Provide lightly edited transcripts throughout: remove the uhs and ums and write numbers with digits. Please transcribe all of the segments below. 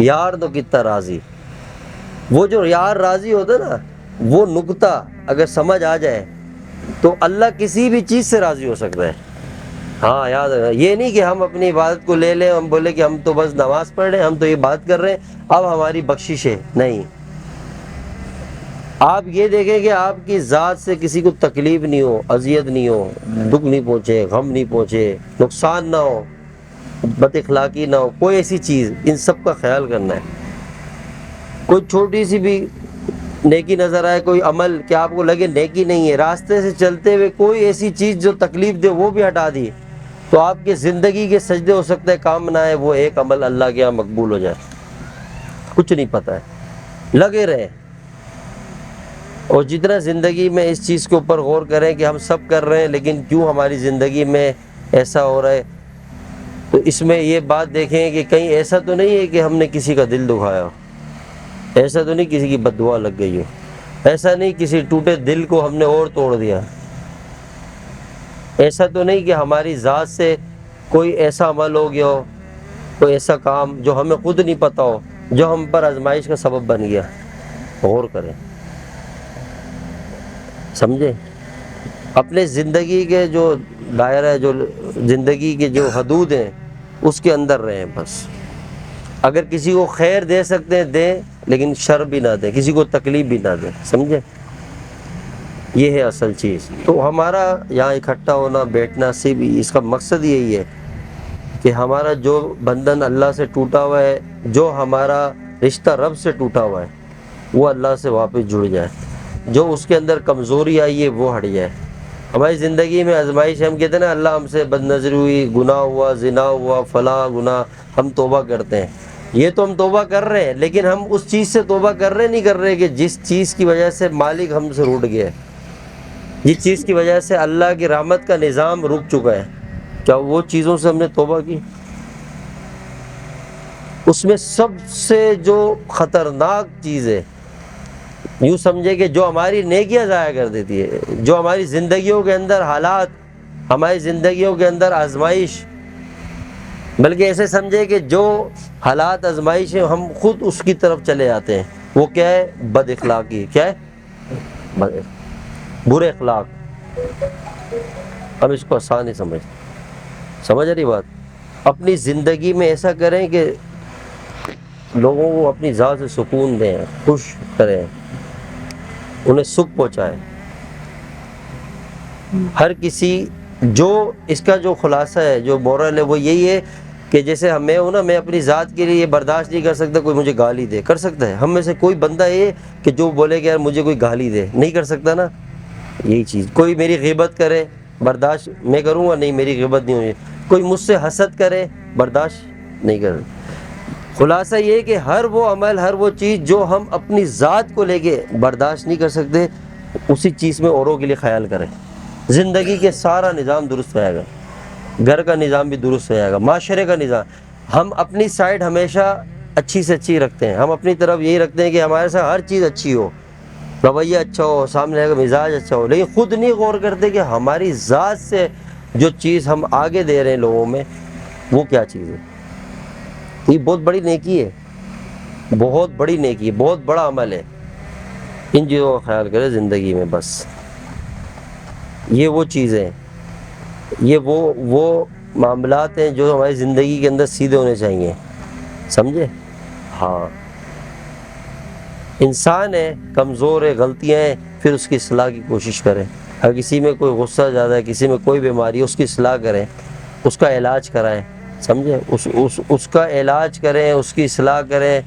یار تو کتنا راضی. وہ جو یار راضی ہوتا ہے نا، وہ نقطہ اگر سمجھ آ جائے تو اللہ کسی بھی چیز سے راضی ہو سکتا ہے. ہاں یاد رکھنا، یہ نہیں کہ ہم اپنی عبادت کو لے لیں، ہم بولے کہ ہم تو بس نماز پڑھ رہے ہیں، ہم تو یہ بات کر رہے ہیں، اب ہماری بخشش ہے. نہیں، آپ یہ دیکھیں کہ آپ کی ذات سے کسی کو تکلیف نہیں ہو، اذیت نہیں ہو، دکھ نہیں پہنچے، غم نہیں پہنچے، نقصان نہ ہو، بد اخلاقی نہ ہو، کوئی ایسی چیز، ان سب کا خیال کرنا ہے. کوئی چھوٹی سی بھی نیکی نظر آئے، کوئی عمل کہ آپ کو لگے نیکی نہیں ہے، راستے سے چلتے ہوئے کوئی ایسی چیز جو تکلیف دے وہ بھی ہٹا دی، تو آپ کی زندگی کے سجدے ہو سکتے ہیں کام نہ آئے، وہ ایک عمل اللہ کے یہاں مقبول ہو جائے. کچھ نہیں پتہ ہے، لگے رہے. اور جتنا زندگی میں اس چیز کے اوپر غور کریں کہ ہم سب کر رہے ہیں لیکن کیوں ہماری زندگی میں ایسا ہو رہا ہے، تو اس میں یہ بات دیکھیں کہ کہیں ایسا تو نہیں ہے کہ ہم نے کسی کا دل دکھایا ہو، ایسا تو نہیں کسی کی بد دعا لگ گئی ہو، ایسا نہیں کسی ٹوٹے دل کو ہم نے اور توڑ دیا، ایسا تو نہیں کہ ہماری ذات سے کوئی ایسا عمل ہو گیا ہو، کوئی ایسا کام جو ہمیں خود نہیں پتہ ہو، جو ہم پر آزمائش کا سبب بن گیا. غور کریں، سمجھے. اپنے زندگی کے جو دائرہ، جو زندگی کے جو حدود ہیں اس کے اندر رہیں بس. اگر کسی کو خیر دے سکتے ہیں دیں، لیکن شر بھی نہ دیں، کسی کو تکلیف بھی نہ دیں. سمجھے، یہ ہے اصل چیز. تو ہمارا یہاں اکٹھا ہونا، بیٹھنا، صرف اس کا مقصد یہی ہے کہ ہمارا جو بندھن اللہ سے ٹوٹا ہوا ہے، جو ہمارا رشتہ رب سے ٹوٹا ہوا ہے، وہ اللہ سے واپس جڑ جائے. جو اس کے اندر کمزوری آئی ہے وہ ہٹ جائے. ہماری زندگی میں آزمائش، ہم کہتے ہیں نا اللہ ہم سے بد نظری ہوئی، گناہ ہوا، زنا ہوا، فلاں گناہ، ہم توبہ کرتے ہیں. یہ تو ہم توبہ کر رہے ہیں، لیکن ہم اس چیز سے توبہ نہیں کر رہے کہ جس چیز کی وجہ سے مالک ہم سے روٹ گیا ہے، جس چیز کی وجہ سے اللہ کی رحمت کا نظام رک چکا ہے. کیا وہ چیزوں سے ہم نے توبہ کی؟ اس میں سب سے جو خطرناک چیز ہے، یوں سمجھے کہ جو ہماری نیکیاں ضائع کر دیتی ہے، جو ہماری زندگیوں کے اندر حالات، ہماری زندگیوں کے اندر آزمائش، بلکہ ایسے سمجھے کہ جو حالات آزمائش ہیں ہم خود اس کی طرف چلے جاتے ہیں. وہ کیا ہے؟ بد اخلاقی. کیا ہے؟ برے اخلاق. ہم اس کو آسان نہیں سمجھ رہی بات. اپنی زندگی میں ایسا کریں کہ لوگوں کو اپنی ذات سے سکون دیں، خوش کریں، انہیں سکھ پہنچائیں. ہر کسی جو اس کا جو خلاصہ ہے، جو مورل ہے، وہ یہی ہے کہ جیسے میں ہوں نا، میں اپنی ذات کے لیے یہ برداشت نہیں کر سکتا کوئی مجھے گالی دے. کر سکتا ہے ہم میں سے کوئی بندہ یہ کہ جو بولے کہ یار مجھے کوئی گالی دے؟ نہیں کر سکتا نا. یہی چیز، کوئی میری غیبت کرے برداشت میں کروں گا؟ نہیں، میری غیبت نہیں ہوئی. کوئی مجھ سے حسد کرے برداشت نہیں کر. خلاصہ یہ کہ ہر وہ عمل، ہر وہ چیز جو ہم اپنی ذات کو لے کے برداشت نہیں کر سکتے، اسی چیز میں اوروں کے لیے خیال کریں. زندگی کے سارا نظام درست ہو جائے گا، گھر کا نظام بھی درست ہو جائے گا، معاشرے کا نظام. ہم اپنی سائڈ ہمیشہ اچھی سے اچھی رکھتے ہیں، ہم اپنی طرف یہی رکھتے ہیں کہ ہمارے ساتھ ہر چیز اچھی ہو، رویہ اچھا ہو، سامنے کا مزاج اچھا ہو، لیکن خود نہیں غور کرتے کہ ہماری ذات سے جو چیز ہم آگے دے رہے ہیں لوگوں میں، وہ کیا چیز ہے. یہ بہت بڑی نیکی ہے، بہت بڑی نیکی ہے، بہت بڑا عمل ہے. ان چیزوں کا خیال کرے زندگی میں. بس یہ وہ چیزیں، یہ وہ معاملات ہیں جو ہماری زندگی کے اندر سیدھے ہونے چاہیے. سمجھے؟ ہاں، انسان ہے، کمزور ہے، غلطیاں ہیں، پھر اس کی اصلاح کی کوشش کریں. اگر کسی میں کوئی غصہ زیادہ ہے، کسی میں کوئی بیماری ہے، اس کی اصلاح کریں، اس کا علاج کرائیں. سمجھے؟ اس کا علاج کریں، اس کی اصلاح کریں،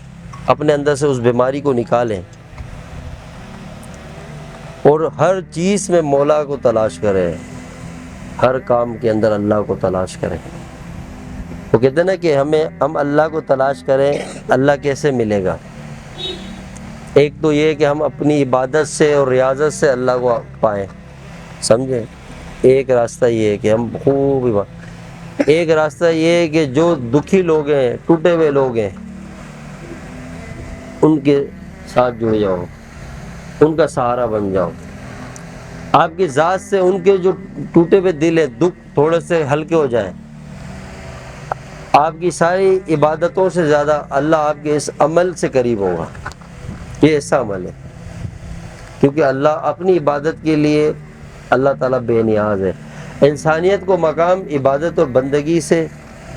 اپنے اندر سے اس بیماری کو نکالیں، اور ہر چیز میں مولا کو تلاش کریں، ہر کام کے اندر اللہ کو تلاش کریں. وہ کہتے ہیں نا کہ ہم اللہ کو تلاش کریں. اللہ کیسے ملے گا؟ ایک تو یہ کہ ہم اپنی عبادت سے اور ریاضت سے اللہ کو پائیں. سمجھے؟ ایک راستہ یہ ہے کہ ہم ایک راستہ یہ ہے کہ جو دکھی لوگ ہیں، ٹوٹے ہوئے لوگ ہیں، ان کے ساتھ جڑ جاؤ، ان کا سہارا بن جاؤ. آپ کی ذات سے ان کے جو ٹوٹے ہوئے دل ہے، دکھ تھوڑے سے ہلکے ہو جائیں. آپ کی ساری عبادتوں سے زیادہ اللہ آپ کے اس عمل سے قریب ہوگا. یہ ایسا عمل ہے، کیونکہ اللہ اپنی عبادت کے لیے اللہ تعالیٰ بے نیاز ہے. انسانیت کو مقام عبادت اور بندگی سے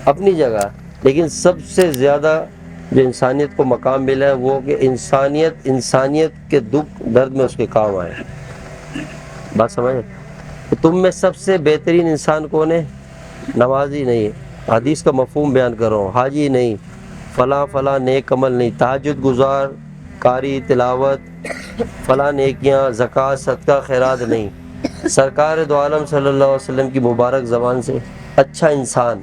اپنی جگہ، لیکن سب سے زیادہ جو انسانیت کو مقام ملا ہے وہ کہ انسانیت کے دکھ درد میں اس کے کام آئے. بات سمجھے؟ تم میں سب سے بہترین انسان کون ہے؟ نمازی نہیں، حدیث کا مفہوم بیان کر رہا ہوں، حاجی نہیں، فلاں فلاں نیک عمل نہیں، تہجد گزار، قاری، تلاوت، فلاں نیکیاں، زکوٰۃ، صدقہ، خیرات نہیں. سرکار دو عالم صلی اللہ علیہ وسلم کی مبارک زبان سے اچھا انسان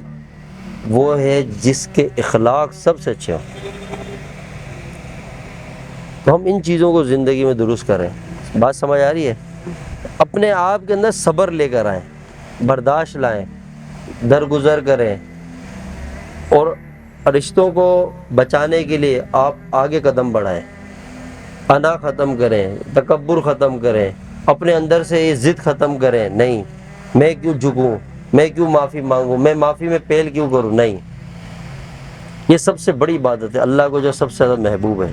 وہ ہے جس کے اخلاق سب سے اچھے ہوں. تو ہم ان چیزوں کو زندگی میں درست کریں. بات سمجھ آ رہی ہے؟ اپنے آپ کے اندر صبر لے کر آئیں، برداشت لائیں، درگزر کریں، اور رشتوں کو بچانے کے لیے آپ آگے قدم بڑھائیں. انا ختم کریں، تکبر ختم کریں، اپنے اندر سے یہ ضد ختم کریں. نہیں میں کیوں جھکوں، میں کیوں معافی مانگوں، میں معافی میں پہل کیوں کروں. نہیں، یہ سب سے بڑی عبادت ہے اللہ کو جو سب سے زیادہ محبوب ہے.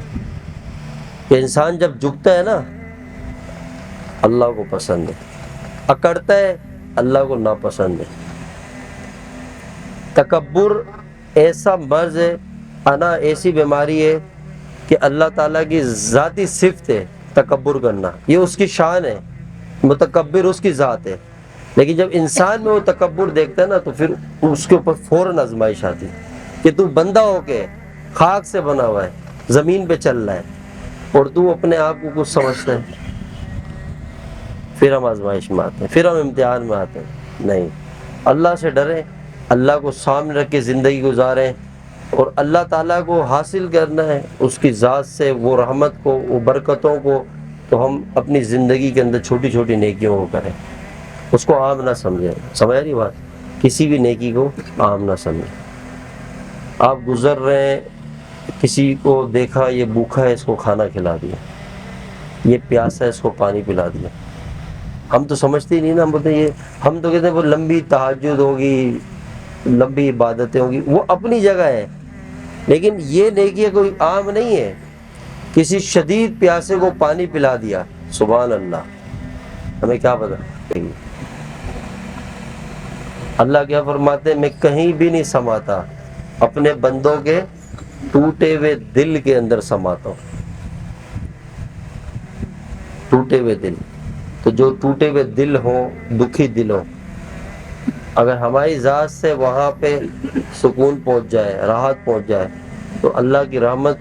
کہ انسان جب جھکتا ہے نا اللہ کو پسند ہے، اکڑتا ہے اللہ کو ناپسند ہے. تکبر ایسا مرض ہے، انا ایسی بیماری ہے کہ اللہ تعالیٰ کی ذاتی صفت ہے تکبر کرنا، یہ اس کی شان ہے، متکبر اس کی ذات ہے. لیکن جب انسان میں وہ تکبر دیکھتا ہے نا تو پھر اس کے اوپر فوراً آزمائش آتی کہ تو بندہ ہو کے خاک سے بنا ہوا ہے، زمین پہ چل رہا ہے، اور تو اپنے آپ کو کچھ سمجھتا ہے. پھر ہم آزمائش میں آتے ہیں، پھر ہم امتحان میں آتے ہیں. نہیں، اللہ سے ڈریں، اللہ کو سامنے رکھ کے زندگی گزاریں، اور اللہ تعالیٰ کو حاصل کرنا ہے اس کی ذات سے وہ رحمت کو، وہ برکتوں کو. تو ہم اپنی زندگی کے اندر چھوٹی چھوٹی نیکیوں کو کریں، اس کو عام نہ سمجھیں. سمجھ رہی بات؟ کسی بھی نیکی کو عام نہ سمجھیں. آپ گزر رہے ہیں، کسی کو دیکھا یہ بھوکا ہے اس کو کھانا کھلا دیا، یہ پیاسا ہے اس کو پانی پلا دیا. ہم تو سمجھتے ہی نہیں نا، ہم بولتے ہیں ہم تو کہتے ہیں وہ لمبی تہجد ہوگی، لمبی عبادتیں ہوگی، وہ اپنی جگہ ہے، لیکن یہ نیکی کوئی عام نہیں ہے. کسی شدید پیاسے کو پانی پلا دیا، سبحان اللہ، ہمیں کیا پتا. اللہ کیا فرماتے ہیں؟ میں کہیں بھی نہیں سماتا، اپنے بندوں کے ٹوٹے ہوئے دل کے اندر سماتا ہوں. ٹوٹے ہوئے دل، تو جو ٹوٹے ہوئے دل ہوں، دکھی دل ہوں، اگر ہماری ذات سے وہاں پہ سکون پہنچ جائے، راحت پہنچ جائے، تو اللہ کی رحمت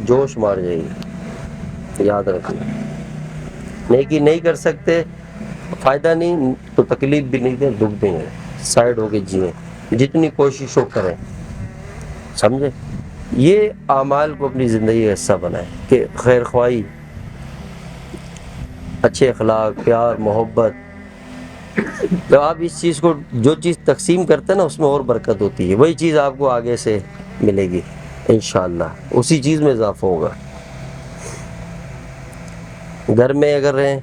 جوش مار جائے گی. یاد رکھنا، نیکی نہیں کر سکتے فائدہ نہیں، تو تکلیف بھی نہیں دیں، دکھ بھی نہیں، سائڈ ہو کے جئیں، جتنی کوششوں کریں. سمجھے؟ یہ اعمال کو اپنی زندگی کا حصہ بنائیں کہ خیر خواہی، اچھے اخلاق، پیار، محبت. جب آپ اس چیز کو، جو چیز تقسیم کرتے ہیں نا اس میں اور برکت ہوتی ہے، وہی چیز آپ کو آگے سے ملے گی انشاءاللہ، اسی چیز میں اضافہ ہوگا. گھر میں اگر رہیں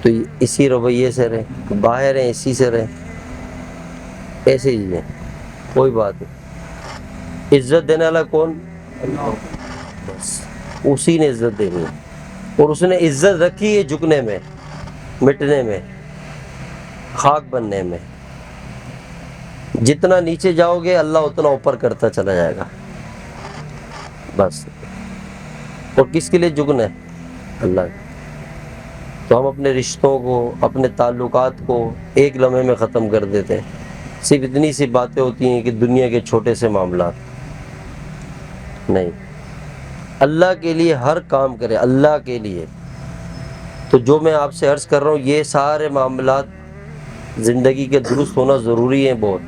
تو اسی رویے سے رہیں، باہر ہیں اسی سے رہیں، ایسے ہی ہیں، کوئی بات نہیں. عزت دینے والا کون؟ بس اسی نے عزت دینی ہے، اور اس نے عزت رکھی ہے جھکنے میں، مٹنے میں، خاک بننے میں. جتنا نیچے جاؤ گے اللہ اتنا اوپر کرتا چلا جائے گا. بس، اور کس کے لیے جھکنا ہے؟ اللہ کے. تو ہم اپنے رشتوں کو، اپنے تعلقات کو ایک لمحے میں ختم کر دیتے ہیں. صرف اتنی سی باتیں ہوتی ہیں کہ دنیا کے چھوٹے سے معاملات. نہیں، اللہ کے لیے ہر کام کرے، اللہ کے لیے. تو جو میں آپ سے عرض کر رہا ہوں یہ سارے معاملات زندگی کے درست ہونا ضروری ہیں بہت.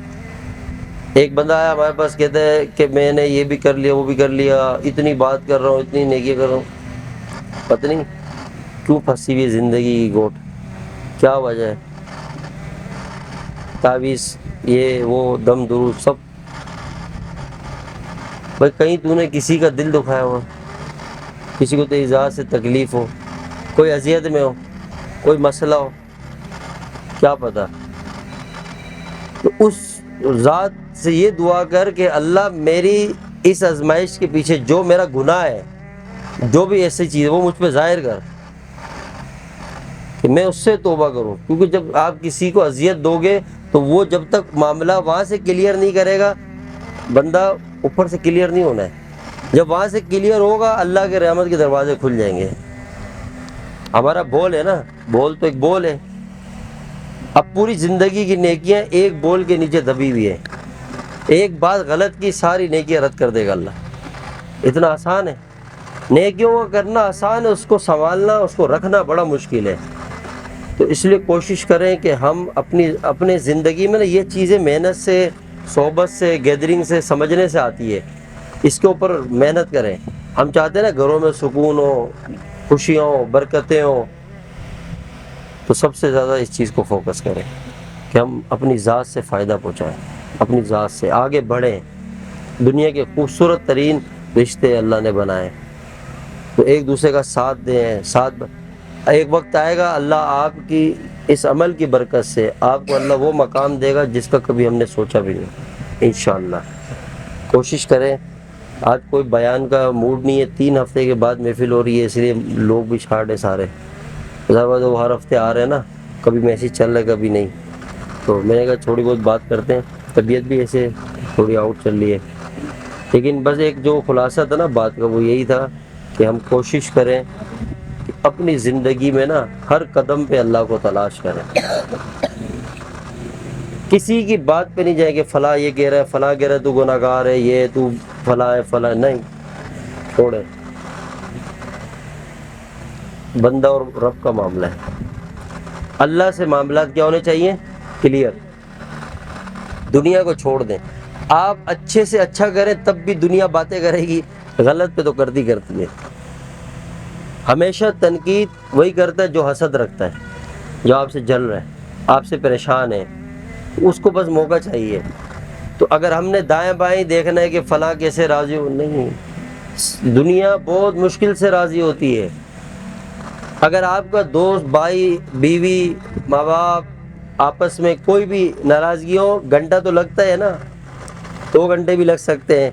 ایک بندہ آیا ہمارے پاس، کہتا ہے کہ میں نے یہ بھی کر لیا، وہ بھی کر لیا، اتنی بات کر رہا ہوں، اتنی نیکی کر رہا ہوں، پتہ نہیں کیوں پھنسی ہوئی زندگی کی گوٹ، کیا وجہ ہے؟ تعویذ، یہ وہ، دم درود سب. بھائی کہیں تو نے کسی کا دل دکھایا ہو، کسی کو تو ایذا سے تکلیف ہو، کوئی اذیت میں ہو، کوئی مسئلہ ہو، کیا پتہ. تو ذات سے یہ دعا کر کہ اللہ میری اس آزمائش کے پیچھے جو میرا گناہ ہے، جو بھی ایسی چیز ہے وہ مجھ پہ ظاہر کر کہ میں اس سے توبہ کروں. کیونکہ جب آپ کسی کو اذیت دو گے تو وہ جب تک معاملہ وہاں سے کلیئر نہیں کرے گا، بندہ اوپر سے کلیئر نہیں ہونا ہے. جب وہاں سے کلیئر ہوگا اللہ کے رحمت کے دروازے کھل جائیں گے. ہمارا بول ہے نا، بول تو ایک بول ہے. اب پوری زندگی کی نیکیاں ایک بول کے نیچے دبی ہوئی ہے. ایک بات غلط کی ساری نیکیاں رد کر دے گا اللہ. اتنا آسان ہے. نیکیوں کو کرنا آسان ہے، اس کو سنبھالنا، اس کو رکھنا بڑا مشکل ہے. تو اس لیے کوشش کریں کہ ہم اپنے زندگی میں نا یہ چیزیں محنت سے، صحبت سے، گیدرنگ سے، سمجھنے سے آتی ہے. اس کے اوپر محنت کریں. ہم چاہتے ہیں نا گھروں میں سکون ہو، خوشیاں ہو، برکتیں ہو، تو سب سے زیادہ اس چیز کو فوکس کریں کہ ہم اپنی ذات سے فائدہ پہنچائیں، اپنی ذات سے آگے بڑھیں. دنیا کے خوبصورت ترین رشتے اللہ نے بنائے، تو ایک دوسرے کا ساتھ دیں. ایک وقت آئے گا اللہ آپ کی اس عمل کی برکت سے آپ کو اللہ وہ مقام دے گا جس کا کبھی ہم نے سوچا بھی نہیں، انشاءاللہ. کوشش کریں. آج کوئی بیان کا موڈ نہیں ہے، 3 ہفتے کے بعد محفل ہو رہی ہے، اس لیے لوگ بھی شارٹ ہے سارے. وہ ہر ہفتے آ رہے ہیں نا، کبھی میسیج چل رہا ہے کبھی نہیں، تو میں نے کہا تھوڑی بہت بات کرتے ہیں. طبیعت بھی ایسے تھوڑی آؤٹ چل رہی ہے، لیکن بس ایک جو خلاصہ تھا نا بات کا وہ یہی تھا کہ ہم کوشش کریں کہ اپنی زندگی میں نا ہر قدم پہ اللہ کو تلاش کریں. کسی کی بات پہ نہیں جائے کہ فلاں یہ کہہ رہا ہے، فلاں کہہ رہا ہے تو گناہ گار ہے، یہ تو فلاں ہے فلاں، نہیں، چھوڑے. بندہ اور رب کا معاملہ ہے. اللہ سے معاملات کیا ہونے چاہیے؟ کلیئر. دنیا کو چھوڑ دیں. آپ اچھے سے اچھا کریں تب بھی دنیا باتیں کرے گی، غلط پہ تو کرتی ہے. ہمیشہ تنقید وہی کرتا ہے جو حسد رکھتا ہے، جو آپ سے جل رہا ہے، آپ سے پریشان ہے، اس کو بس موقع چاہیے. تو اگر ہم نے دائیں بائیں دیکھنا ہے کہ فلاں کیسے راضی ہو، نہیں، دنیا بہت مشکل سے راضی ہوتی ہے. اگر آپ کا دوست، بھائی، بیوی، ماں باپ آپس میں کوئی بھی ناراضگی ہو، گھنٹہ تو لگتا ہے نا، 2 گھنٹے بھی لگ سکتے ہیں،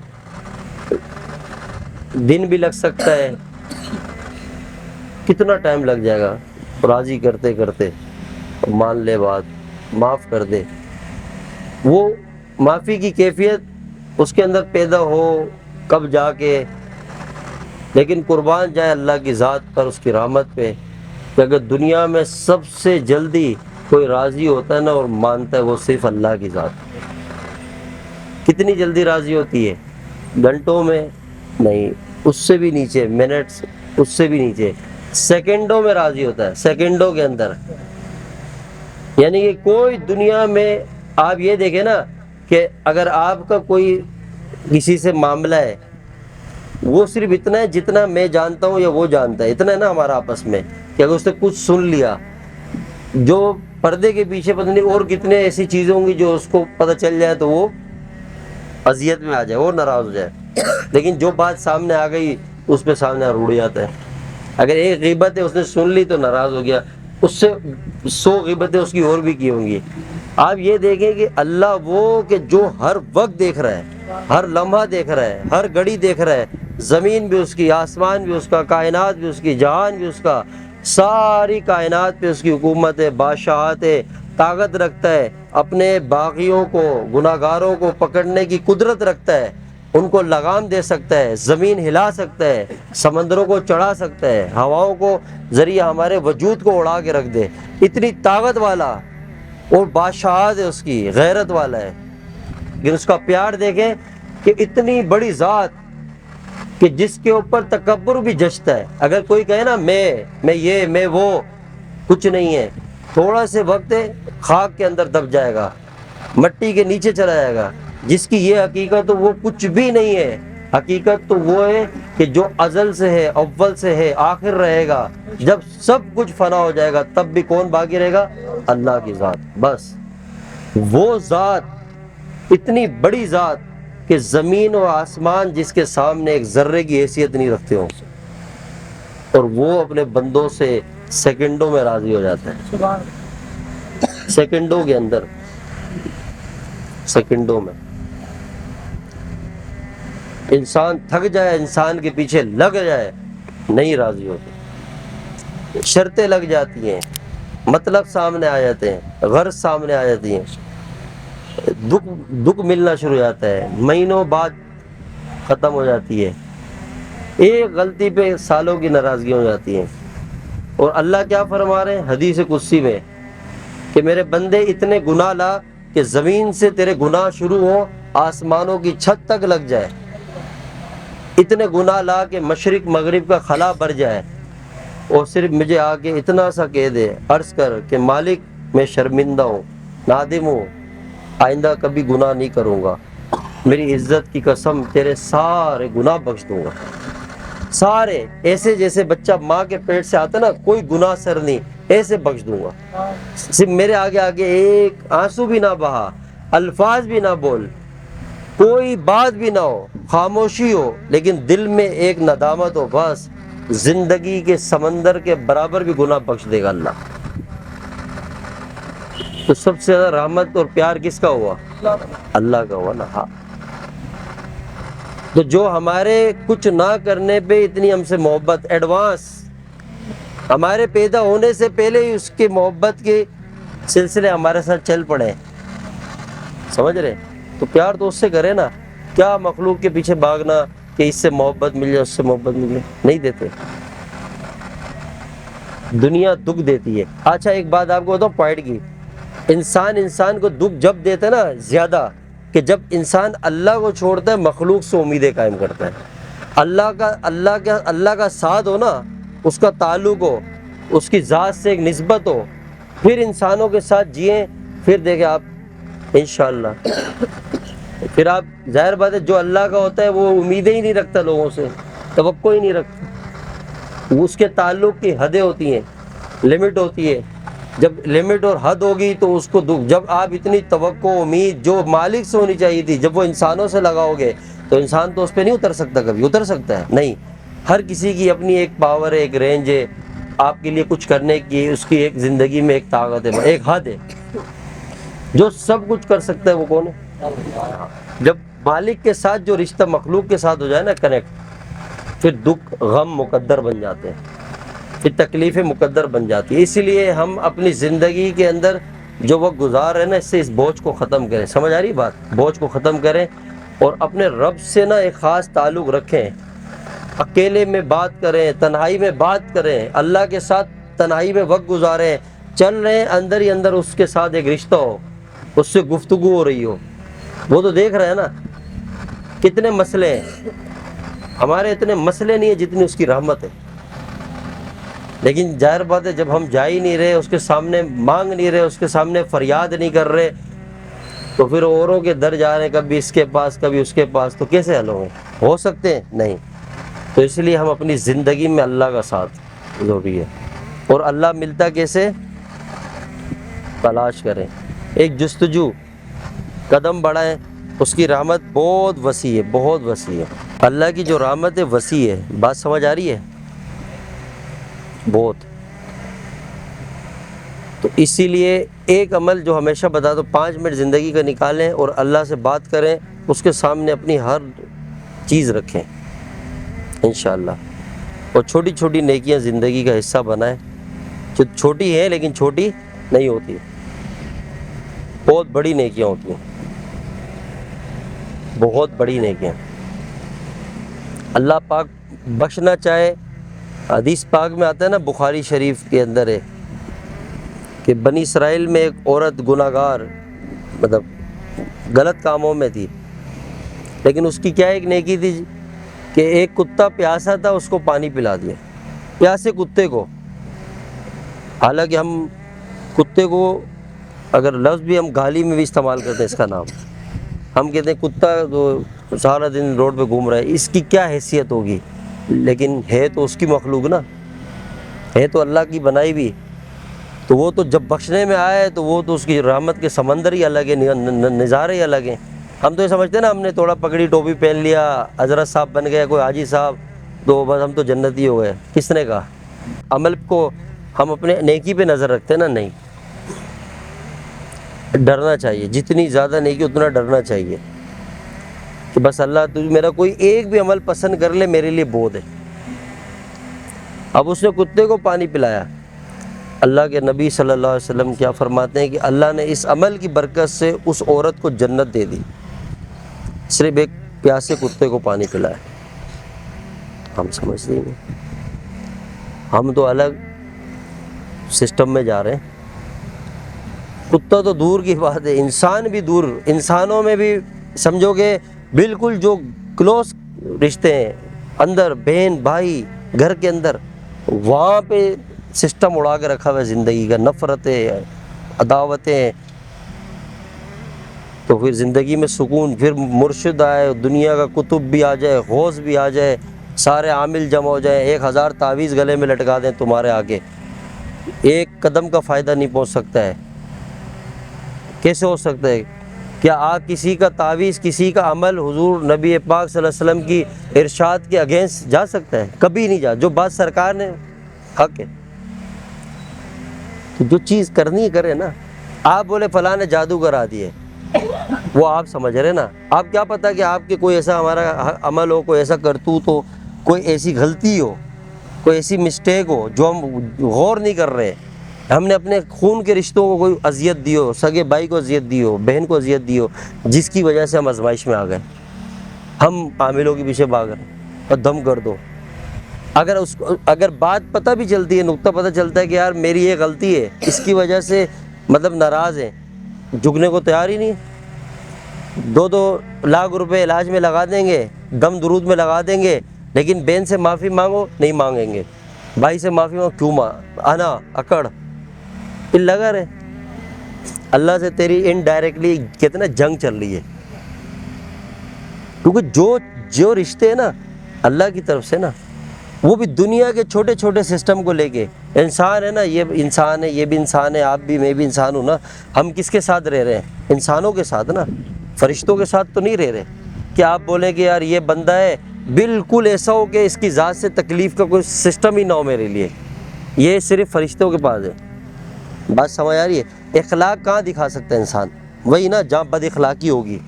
دن بھی لگ سکتا ہے. کتنا ٹائم لگ جائے گا راضی کرتے کرتے. مان لے بات، معاف کر دے. وہ معافی کی کیفیت اس کے اندر پیدا ہو کب جا کے. لیکن قربان جائے اللہ کی ذات پر، اس کی رحمت پہ، کہ اگر دنیا میں سب سے جلدی کوئی راضی ہوتا ہے نا اور مانتا ہے وہ صرف اللہ کی ذات. کتنی جلدی راضی ہوتی ہے؟ گھنٹوں میں نہیں، اس سے بھی نیچے، منٹس، اس سے بھی نیچے، سیکنڈوں میں راضی ہوتا ہے، سیکنڈوں کے اندر. یعنی کہ کوئی دنیا میں آپ یہ دیکھیں نا کہ اگر آپ کا کوئی کسی سے معاملہ ہے، وہ صرف اتنا ہے جتنا میں جانتا ہوں یا وہ جانتا ہے، اتنا ہے نا ہمارا آپس میں، کہ اگر اس نے کچھ سن لیا، جو پردے کے پیچھے پتہ نہیں اور کتنے ایسی چیزیں ہوں گی جو اس کو پتہ چل جائے تو وہ اذیت میں آ جائے، وہ ناراض ہو جائے. لیکن جو بات سامنے آ گئی اس پہ سامنے روڑ جاتا ہے. اگر ایک غیبت ہے اس نے سن لی تو ناراض ہو گیا، اس سے 100 غیبتیں اس کی اور بھی کی ہوں گی. آپ یہ دیکھیں کہ اللہ وہ کہ جو ہر وقت دیکھ رہا ہے، ہر لمحہ دیکھ رہا ہے، ہر گھڑی دیکھ رہا ہے. زمین بھی اس کی، آسمان بھی اس کا، کائنات بھی اس کی، جہان بھی اس کا، ساری کائنات پہ اس کی حکومت ہے، بادشاہت ہے، طاقت رکھتا ہے، اپنے باغیوں کو، گناہ گاروں کو پکڑنے کی قدرت رکھتا ہے، ان کو لگام دے سکتا ہے، زمین ہلا سکتا ہے، سمندروں کو چڑھا سکتا ہے، ہواؤں کو ذریعہ ہمارے وجود کو اڑا کے رکھ دے. اتنی طاقت والا اور بادشاہت ہے اس کی، غیرت والا ہے. لیکن اس کا پیار دیکھیں کہ اتنی بڑی ذات کہ جس کے اوپر تکبر بھی جچتا ہے. اگر کوئی کہے نا میں یہ میں وہ، کچھ نہیں ہے، تھوڑا سے وقت ہے خاک کے اندر دب جائے گا، مٹی کے نیچے چلا جائے گا. جس کی یہ حقیقت وہ کچھ بھی نہیں ہے. حقیقت تو وہ ہے کہ جو ازل سے ہے، اول سے ہے، آخر رہے گا. جب سب کچھ فنا ہو جائے گا تب بھی کون باقی رہے گا؟ اللہ کی ذات. بس وہ ذات اتنی بڑی ذات کہ زمین و آسمان جس کے سامنے ایک ذرے کی حیثیت نہیں رکھتے ہوں، اور وہ اپنے بندوں سے سیکنڈوں میں راضی ہو جاتا ہے، سیکنڈوں کے اندر. سیکنڈوں میں. انسان تھک جائے، انسان کے پیچھے لگ جائے، نہیں راضی ہوتے. شرطیں لگ جاتی ہیں، مطلب سامنے آ جاتے ہیں، غرض سامنے آ جاتی ہیں، دکھ ملنا شروع ہو جاتا ہے، مہینوں بعد ختم ہو جاتی ہے. ایک غلطی پہ سالوں کی ناراضگی ہو جاتی ہیں. اور اللہ کیا فرما رہے ہیں حدیث قدسی میں کہ میرے بندے اتنے گناہ لا کہ زمین سے تیرے گناہ شروع ہو، آسمانوں کی چھت تک لگ جائے. اتنے گناہ لا کہ مشرق مغرب کا خلا بھر جائے، اور صرف مجھے آ کے اتنا سا کہہ دے، عرض کر کہ مالک میں شرمندہ ہوں، نادم ہوں، آئندہ کبھی گناہ نہیں کروں گا، میری عزت کی قسم تیرے سارے گناہ بخش دوں گا. سارے، ایسے جیسے بچہ ماں کے پیٹ سے آتا نا، کوئی گناہ سر نہیں، ایسے بخش دوں گا. صرف میرے آگے آگے ایک آنسو بھی نہ بہا، الفاظ بھی نہ بول، کوئی بات بھی نہ ہو، خاموشی ہو، لیکن دل میں ایک ندامت ہو، بس زندگی کے سمندر کے برابر بھی گناہ بخش دے گا اللہ. تو سب سے زیادہ رحمت اور پیار کس کا ہوا؟ اللہ کا ہوا نا. ہاں، تو جو ہمارے کچھ نہ کرنے پہ اتنی ہم سے محبت، ایڈوانس ہمارے پیدا ہونے سے پہلے ہی اس کے محبت کے سلسلے ہمارے ساتھ چل پڑے، سمجھ رہے؟ تو پیار تو اس سے کرے نا. کیا مخلوق کے پیچھے بھاگنا کہ اس سے محبت مل جائے، اس سے محبت مل جائے، نہیں دیتے. دنیا دکھ دیتی ہے. اچھا ایک بات آپ کو بتاؤں پوائنٹ کی، انسان کو دکھ جب دیتا ہے نا زیادہ، کہ جب انسان اللہ کو چھوڑتا ہے، مخلوق سے امیدیں قائم کرتا ہے. اللہ کا ساتھ ہو نا، اس کا تعلق ہو، اس کی ذات سے ایک نسبت ہو، پھر انسانوں کے ساتھ جئیں، پھر دیکھیں آپ انشاءاللہ. پھر آپ ظاہر بات ہے جو اللہ کا ہوتا ہے وہ امیدیں ہی نہیں رکھتا لوگوں سے، توقع ہی نہیں رکھتا. اس کے تعلق کی حدیں ہوتی ہیں، لمٹ ہوتی ہے. جب لمٹ اور حد ہوگی تو اس کو دکھ. جب آپ اتنی توقع امید جو مالک سے ہونی چاہیے تھی، جب وہ انسانوں سے لگاؤ گے تو انسان تو اس پہ نہیں اتر سکتا. کبھی اتر سکتا ہے؟ نہیں. ہر کسی کی اپنی ایک پاور ہے، ایک رینج ہے آپ کے لیے کچھ کرنے کی. اس کی ایک زندگی میں ایک طاقت ہے، ایک حد ہے. جو سب کچھ کر سکتا ہے وہ کون ہے؟ جب مالک کے ساتھ جو رشتہ مخلوق کے ساتھ ہو جائے نا کنیکٹ، پھر دکھ غم مقدر بن جاتے ہیں، پھر تکلیفیں مقدر بن جاتی ہیں. اسی لیے ہم اپنی زندگی کے اندر جو وقت گزار رہے ہیں نا، اس سے اس بوجھ کو ختم کریں. سمجھ آ رہی بات؟ بوجھ کو ختم کریں اور اپنے رب سے نا ایک خاص تعلق رکھیں. اکیلے میں بات کریں، تنہائی میں بات کریں، اللہ کے ساتھ تنہائی میں وقت گزاریں. چل رہے ہیں اندر ہی اندر اس کے ساتھ ایک رشتہ ہو، اس سے گفتگو ہو رہی ہو. وہ تو دیکھ رہے ہیں نا کتنے مسئلے ہیں. ہمارے اتنے مسئلے نہیں ہیں جتنی اس کی رحمت ہے. لیکن ظاہر بات ہے جب ہم جا ہی نہیں رہے، اس کے سامنے مانگ نہیں رہے، اس کے سامنے فریاد نہیں کر رہے، تو پھر اوروں کے در جا رہے ہیں، کبھی اس کے پاس کبھی اس کے پاس، تو کیسے حل ہو سکتے ہیں؟ نہیں. تو اس لیے ہم اپنی زندگی میں اللہ کا ساتھ ضروری ہے. اور اللہ ملتا کیسے؟ تلاش کریں، ایک جستجو، قدم بڑھائیں. اس کی رحمت بہت وسیع ہے، بہت وسیع ہے. اللہ کی جو رحمت ہے وسیع ہے. بات سمجھ آ رہی ہے؟ بہت. تو اسی لیے ایک عمل جو ہمیشہ بتا دو، 5 منٹ زندگی کا نکالیں اور اللہ سے بات کریں، اس کے سامنے اپنی ہر چیز رکھیں انشاءاللہ. اور چھوٹی چھوٹی نیکیاں زندگی کا حصہ بنائیں، جو چھوٹی ہیں لیکن چھوٹی نہیں ہوتی، بہت بڑی نیکیاں ہوتی ہیں، بہت بڑی نیکیاں. اللہ پاک بخشنا چاہے. حدیث پاک میں آتا ہے نا، بخاری شریف کے اندر ہے کہ بنی اسرائیل میں ایک عورت گناہ گار، مطلب غلط کاموں میں تھی، لیکن اس کی کیا ایک نیکی تھی کہ ایک کتا پیاسا تھا، اس کو پانی پلا دیا، پیاسے کتے کو. حالانکہ ہم کتے کو اگر لفظ بھی ہم گالی میں بھی استعمال کرتے ہیں، اس کا نام ہم کہتے ہیں کتا تو سارا دن روڈ پہ گھوم رہا ہے، اس کی کیا حیثیت ہوگی؟ لیکن ہے تو اس کی مخلوق نا، ہے تو اللہ کی بنائی بھی. تو وہ تو جب بخشنے میں آئے تو وہ تو اس کی رحمت کے سمندر ہی الگ ہے، نظارے ہی الگ ہیں. ہم تو یہ سمجھتے ہیں نا، ہم نے تھوڑا پگڑی ٹوپی پہن لیا، حضرت صاحب بن گئے، کوئی حاجی صاحب، تو بس ہم تو جنتی ہو گئے. کس نے کہا؟ عمل کو ہم اپنے نیکی پہ نظر رکھتے ہیں نا. نہیں. ڈرنا چاہیے، جتنی زیادہ نیکی اتنا ڈرنا چاہیے کہ بس اللہ تجھ میرا کوئی ایک بھی عمل پسند کر لے میرے لیے بہت ہے۔ اب اس نے کتے کو پانی پلایا، اللہ کے نبی صلی اللہ علیہ وسلم کیا فرماتے ہیں کہ اللہ نے اس عمل کی برکت سے اس عورت کو جنت دے دی، صرف ایک پیاسے کتے کو پانی پلایا۔ ہم سمجھتے ہی نہیں، ہم تو الگ سسٹم میں جا رہے ہیں۔ کتا تو دور کی بات ہے، انسان بھی دور، انسانوں میں بھی سمجھو کہ بالکل جو کلوز رشتے ہیں اندر، بہن بھائی گھر کے اندر، وہاں پہ سسٹم اڑا کے رکھا ہوا ہے زندگی کا، نفرتیں، عداوتیں۔ تو پھر زندگی میں سکون، پھر مرشد آئے، دنیا کا کتب بھی آ جائے، غوث بھی آ جائے، سارے عامل جمع ہو جائیں، 1000 تعویذ گلے میں لٹکا دیں تمہارے آگے، ایک قدم کا فائدہ نہیں پہنچ سکتا ہے۔ کیسے ہو سکتا ہے؟ کیا آپ کسی کا تعویذ، کسی کا عمل حضور نبی پاک صلی اللہ علیہ وسلم کی ارشاد کے اگینسٹ جا سکتا ہے؟ کبھی نہیں جا۔ جو بات سرکار نے حق ہے، تو جو چیز کرنی ہے کرے نا۔ آپ بولے فلاں نے جادو کرا دیے، وہ آپ سمجھ رہے نا، آپ کیا پتہ کہ آپ کے کوئی ایسا ہمارا عمل ہو، کوئی ایسا کرتوت ہو، کوئی ایسی غلطی ہو، کوئی ایسی مسٹیک ہو جو ہم غور نہیں کر رہے، ہم نے اپنے خون کے رشتوں کو کوئی اذیت دی ہو، سگے بھائی کو اذیت دی ہو، بہن کو اذیت دی ہو، جس کی وجہ سے ہم آزمائش میں آ گئے، ہم عاملوں کے پیچھے بھاگ رہے ہیں، اور دم کر دو۔ اگر بات پتہ بھی چلتی ہے، نقطہ پتہ چلتا ہے کہ یار میری یہ غلطی ہے، اس کی وجہ سے مطلب ناراض ہیں، جھکنے کو تیار ہی نہیں، 2 لاکھ روپے علاج میں لگا دیں گے، دم درود میں لگا دیں گے، لیکن بہن سے معافی مانگو نہیں مانگیں گے، بھائی سے معافی مانگو کیوں آنا اکڑ، پھر لگا رہے۔ اللہ سے تیری انڈائریکٹلی کتنا جنگ چل رہی ہے، کیونکہ جو رشتے ہیں نا اللہ کی طرف سے نا، وہ بھی دنیا کے چھوٹے چھوٹے سسٹم کو لے کے، انسان ہے نا، یہ انسان ہے، یہ بھی انسان ہے، آپ بھی، میں بھی انسان ہوں نا، ہم کس کے ساتھ رہ رہے ہیں؟ انسانوں کے ساتھ نا، فرشتوں کے ساتھ تو نہیں رہ رہے۔ کہ آپ بولیں کہ یار یہ بندہ ہے بالکل ایسا ہو کہ اس کی ذات سے تکلیف کا کوئی سسٹم ہی نہ ہو میرے لیے، یہ صرف فرشتوں کے پاس ہے۔ بات سمجھ آ رہی ہے؟ اخلاق کہاں دکھا سکتا ہے انسان؟ وہی نا جہاں بد اخلاقی ہوگی،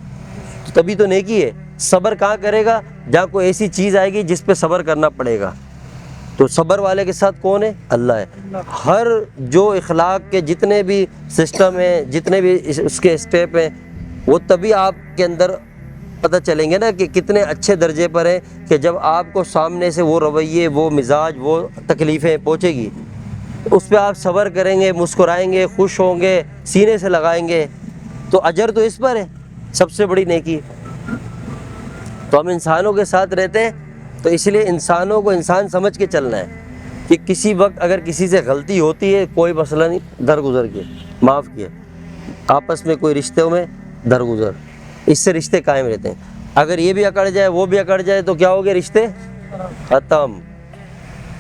تبھی تو نیکی ہے۔ صبر کہاں کرے گا؟ جہاں کوئی ایسی چیز آئے گی جس پہ صبر کرنا پڑے گا، تو صبر والے کے ساتھ کون ہے؟ اللہ ہے۔ ہر جو اخلاق کے جتنے بھی سسٹم ہیں، جتنے بھی اس کے اسٹیپ ہیں، وہ تبھی آپ کے اندر پتہ چلیں گے نا کہ کتنے اچھے درجے پر ہیں، کہ جب آپ کو سامنے سے وہ رویے، وہ مزاج، وہ تکلیفیں پہنچے گی، اس پہ آپ صبر کریں گے، مسکرائیں گے، خوش ہوں گے، سینے سے لگائیں گے، تو اجر تو اس پر ہے، سب سے بڑی نیکی۔ تو ہم انسانوں کے ساتھ رہتے ہیں، تو اس لیے انسانوں کو انسان سمجھ کے چلنا ہے کہ کسی وقت اگر کسی سے غلطی ہوتی ہے، کوئی مسئلہ نہیں، درگزر کیے، معاف کیے، آپس میں کوئی رشتوں میں درگزر، اس سے رشتے قائم رہتے ہیں۔ اگر یہ بھی اکڑ جائے، وہ بھی اکڑ جائے، تو کیا ہو گئے؟ رشتے ختم۔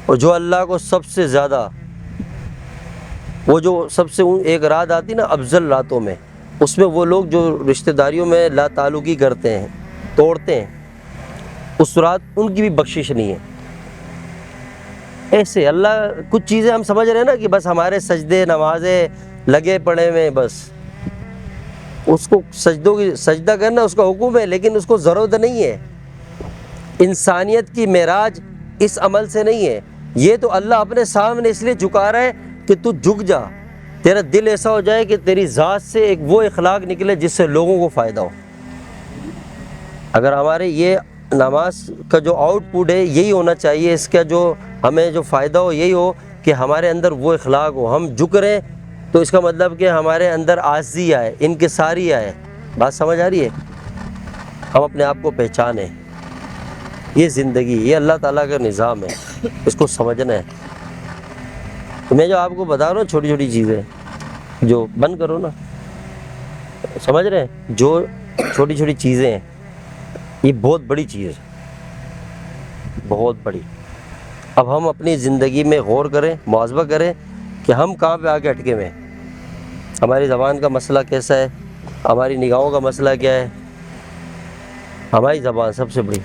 اور جو اللہ کو سب سے زیادہ، وہ جو سب سے ایک رات آتی نا افضل راتوں میں، اس میں وہ لوگ جو رشتہ داریوں میں لا تعلقی کرتے ہیں، توڑتے ہیں، اس رات ان کی بھی بخشش نہیں ہے۔ ایسے اللہ کچھ چیزیں ہم سمجھ رہے ہیں نا کہ بس ہمارے سجدے نمازیں لگے پڑے میں، بس اس کو سجدہ کرنا اس کا حکم ہے، لیکن اس کو ضرورت نہیں ہے۔ انسانیت کی معراج اس عمل سے نہیں ہے، یہ تو اللہ اپنے سامنے اس لیے جھکا رہا ہے کہ تو جھک جا، تیرا دل ایسا ہو جائے کہ تیری ذات سے ایک وہ اخلاق نکلے جس سے لوگوں کو فائدہ ہو۔ اگر ہمارے یہ نماز کا جو آؤٹ پٹ ہے یہی ہونا چاہیے، اس کا جو ہمیں جو فائدہ ہو یہی ہو کہ ہمارے اندر وہ اخلاق ہو، ہم جھک رہے ہیں تو اس کا مطلب کہ ہمارے اندر عاجزی آئے، انکساری آئے۔ بات سمجھ آ رہی ہے؟ ہم اپنے آپ کو پہچانیں۔ یہ زندگی، یہ اللہ تعالیٰ کا نظام ہے، اس کو سمجھنا ہے۔ تو میں جو آپ کو بتا رہا ہوں چھوٹی چھوٹی چیزیں جو بند کرو نا، سمجھ رہے ہیں؟ جو چھوٹی چھوٹی چیزیں ہیں یہ بہت بڑی چیز ہے، بہت بڑی۔ اب ہم اپنی زندگی میں غور کریں، محاسبہ کریں کہ ہم کہاں پہ آ کے اٹکے ہوئے ہیں، ہماری زبان کا مسئلہ کیسا ہے، ہماری نگاہوں کا مسئلہ کیا ہے۔ ہماری زبان سب سے بڑی،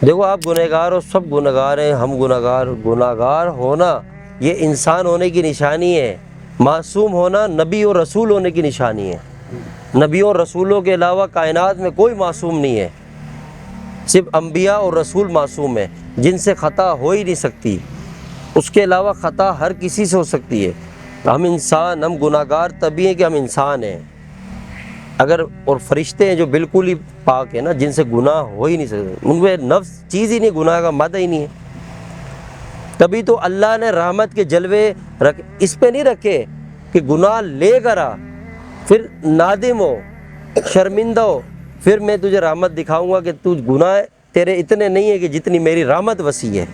دیکھو آپ گنہگار ہو، سب گنہگار ہیں، ہم گنہگار ہونا یہ انسان ہونے کی نشانی ہے، معصوم ہونا نبی اور رسول ہونے کی نشانی ہے۔ نبیوں اور رسولوں کے علاوہ کائنات میں کوئی معصوم نہیں ہے، صرف انبیاء اور رسول معصوم ہیں جن سے خطا ہو ہی نہیں سکتی، اس کے علاوہ خطا ہر کسی سے ہو سکتی ہے۔ ہم انسان، ہم گناہ گار طبعی ہیں کہ ہم انسان ہیں، اگر اور فرشتے ہیں جو بالکل ہی پاک ہیں نا، جن سے گناہ ہو ہی نہیں سکتے، ان میں نفس چیز ہی نہیں، گناہ کا مادہ ہی نہیں ہے۔ تبھی تو اللہ نے رحمت کے جلوے اس پہ نہیں رکھے کہ گناہ لے کر آ، پھر نادم ہو، شرمندہ ہو، پھر میں تجھے رحمت دکھاؤں گا کہ تو گناہ تیرے اتنے نہیں ہے کہ جتنی میری رحمت وسیع ہے۔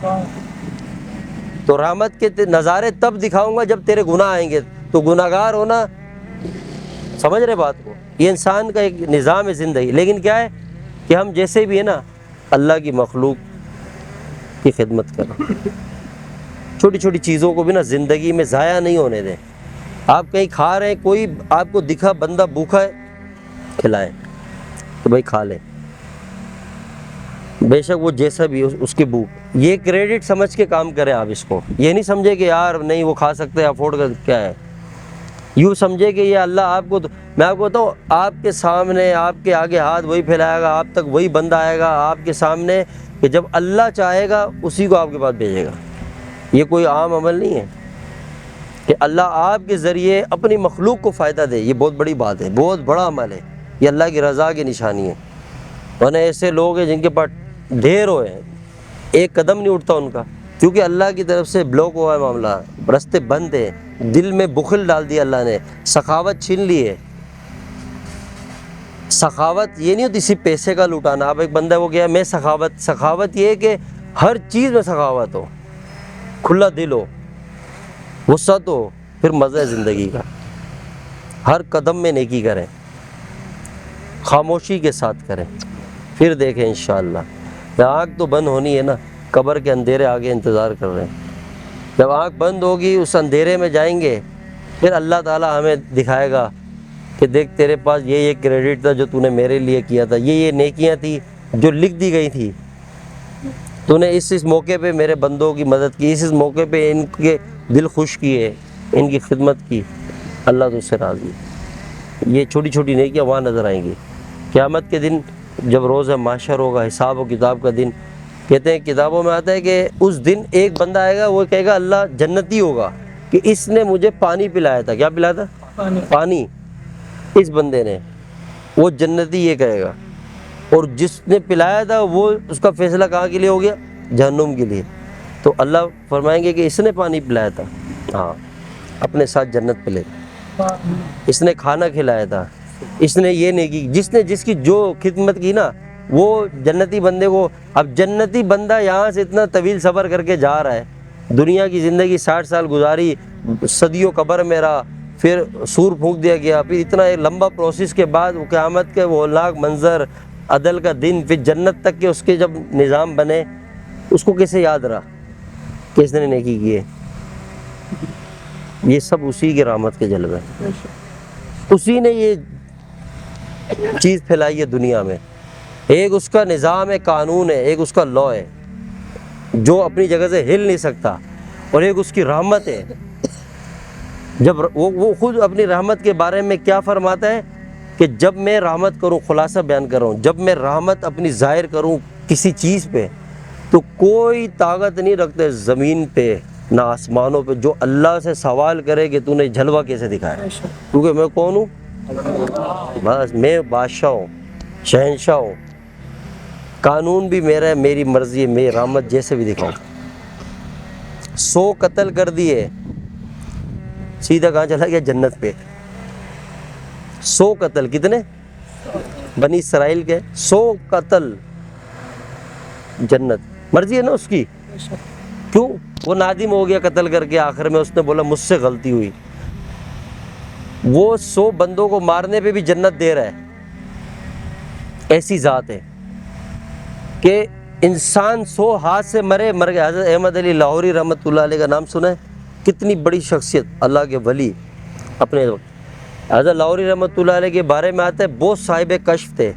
تو رحمت کے نظارے تب دکھاؤں گا جب تیرے گناہ آئیں گے، تو گناہ گار ہونا، سمجھ رہے بات کو؟ یہ انسان کا ایک نظام ہے زندگی، لیکن کیا ہے کہ ہم جیسے بھی ہیں نا، اللہ کی مخلوق کی خدمت کرو، چھوٹی چھوٹی چیزوں کو بھی نا زندگی میں ضائع نہیں ہونے دیں۔ آپ کہیں کھا رہے ہیں، کوئی آپ کو دکھا بندہ بھوکا ہے، کھلائیں تو بھائی کھا لیں، بے شک وہ جیسا بھی اس کی بھوک، یہ کریڈٹ سمجھ کے کام کریں آپ اس کو، یہ نہیں سمجھے کہ یار نہیں وہ کھا سکتے، افورڈ کر، کیا ہے، یوں سمجھے کہ یہ اللہ آپ کو، میں آپ کو بتاؤں، آپ کے سامنے، آپ کے آگے ہاتھ وہی پھیلائے گا، آپ تک وہی بندہ آئے گا آپ کے سامنے، کہ جب اللہ چاہے گا اسی کو آپ کے پاس بھیجے گا۔ یہ کوئی عام عمل نہیں ہے کہ اللہ آپ کے ذریعے اپنی مخلوق کو فائدہ دے، یہ بہت بڑی بات ہے، بہت بڑا عمل ہے، یہ اللہ کی رضا کی نشانی ہے۔ ورنہ ایسے لوگ ہیں جن کے پاس ڈھیر ہوئے ہیں، ایک قدم نہیں اٹھتا ان کا، کیونکہ اللہ کی طرف سے بلاک ہوا ہے معاملہ، رستے بند ہیں، دل میں بخل ڈال دیا اللہ نے، سخاوت چھین لی ہے۔ سخاوت یہ نہیں ہوتی صرف پیسے کا لٹانا، اب ایک بندہ وہ کیا میں سخاوت یہ ہے کہ ہر چیز میں سخاوت ہو، کھلا دل ہو، وسعت ہو، پھر مزہ ہے زندگی کا، ہر قدم میں نیکی کریں، خاموشی کے ساتھ کریں، پھر دیکھیں انشاءاللہ۔ آنکھ تو بند ہونی ہے نا، قبر کے اندھیرے آگے انتظار کر رہے ہیں، جب آنکھ بند ہوگی اس اندھیرے میں جائیں گے، پھر اللہ تعالیٰ ہمیں دکھائے گا کہ دیکھ تیرے پاس یہ کریڈٹ تھا جو تو نے میرے لیے کیا تھا، یہ نیکیاں تھی جو لکھ دی گئی تھی، تو نے اس موقع پہ میرے بندوں کی مدد کی، اس موقع پہ ان کے دل خوش کیے، ان کی خدمت کی، اللہ تو اس سے راضی ہے۔ یہ چھوٹی چھوٹی نیکیاں وہاں نظر آئیں گی قیامت کے دن، جب روز محشر ہوگا، حساب و کتاب کا دن۔ کہتے ہیں کتابوں میں آتا ہے کہ اس دن ایک بندہ آئے گا، وہ کہے گا اللہ جنتی ہوگا کہ اس نے مجھے پانی پلایا تھا، کیا پلایا تھا؟ پانی، اس بندے نے، وہ جنتی یہ کہے گا، اور جس نے پلایا تھا وہ اس کا فیصلہ کہاں کے لیے ہو گیا؟ جہنم کے لیے۔ تو اللہ فرمائیں گے کہ اس نے پانی پلایا تھا، ہاں اپنے ساتھ جنت پہ لے، اس نے کھانا کھلایا تھا، اس نے یہ نہیں کی، جس نے جس کی جو خدمت کی نا، وہ جنتی بندے کو، اب جنتی بندہ یہاں سے اتنا طویل سفر کر کے جا رہا ہے، دنیا کی زندگی 60 سال گزاری، صدیوں قبر میں رہا، پھر سور پھونک دیا گیا، پھر اتنا ایک لمبا پروسیس کے بعد وہ قیامت کے وہ ہولناک منظر، عدل کا دن، پھر جنت تک کے اس کے جب نظام بنے، اس کو کیسے یاد رہا کہ اس نے نیکی کی ہے؟ یہ سب اسی کی رحمت کے جلوے ہیں، اسی نے یہ چیز پھیلائی ہے دنیا میں۔ ایک اس کا نظام ہے، قانون ہے، ایک اس کا لا ہے جو اپنی جگہ سے ہل نہیں سکتا، اور ایک اس کی رحمت ہے۔ جب وہ خود اپنی رحمت کے بارے میں کیا فرماتا ہے کہ جب میں رحمت کروں، خلاصہ بیان کر رہا ہوں، جب میں رحمت اپنی ظاہر کروں کسی چیز پہ، تو کوئی طاقت نہیں رکھتے زمین پہ نہ آسمانوں پہ جو اللہ سے سوال کرے کہ تو نے جلوہ کیسے دکھایا، کیونکہ میں کون ہوں؟ بس میں بادشاہ ہوں، شہنشاہ ہوں، قانون بھی میرا ہے، میری مرضی ہے، میری رحمت جیسے بھی دکھاؤں۔ 100 قتل کر دیے، سیدھا کہاں چلا گیا؟ جنت پہ۔ 100 قتل، کتنے؟ بنی اسرائیل کے 100 قتل، جنت، مرضی ہے نا اس کی۔ کیوں؟ وہ نادم ہو گیا قتل کر کے، آخر میں اس نے بولا مجھ سے غلطی ہوئی، وہ 100 بندوں کو مارنے پہ بھی جنت دے رہا ہے۔ ایسی ذات ہے کہ انسان 100 ہاتھ سے مرے، مر گیا۔ حضرت احمد علی لاہوری رحمۃ اللہ علیہ کا نام سنا ہے؟ کتنی بڑی شخصیت، اللہ کے ولی اپنے وقت۔ حضرت لاہوری رحمۃ اللہ علیہ کے بارے میں آتا ہے بہت صاحب کشف تھے،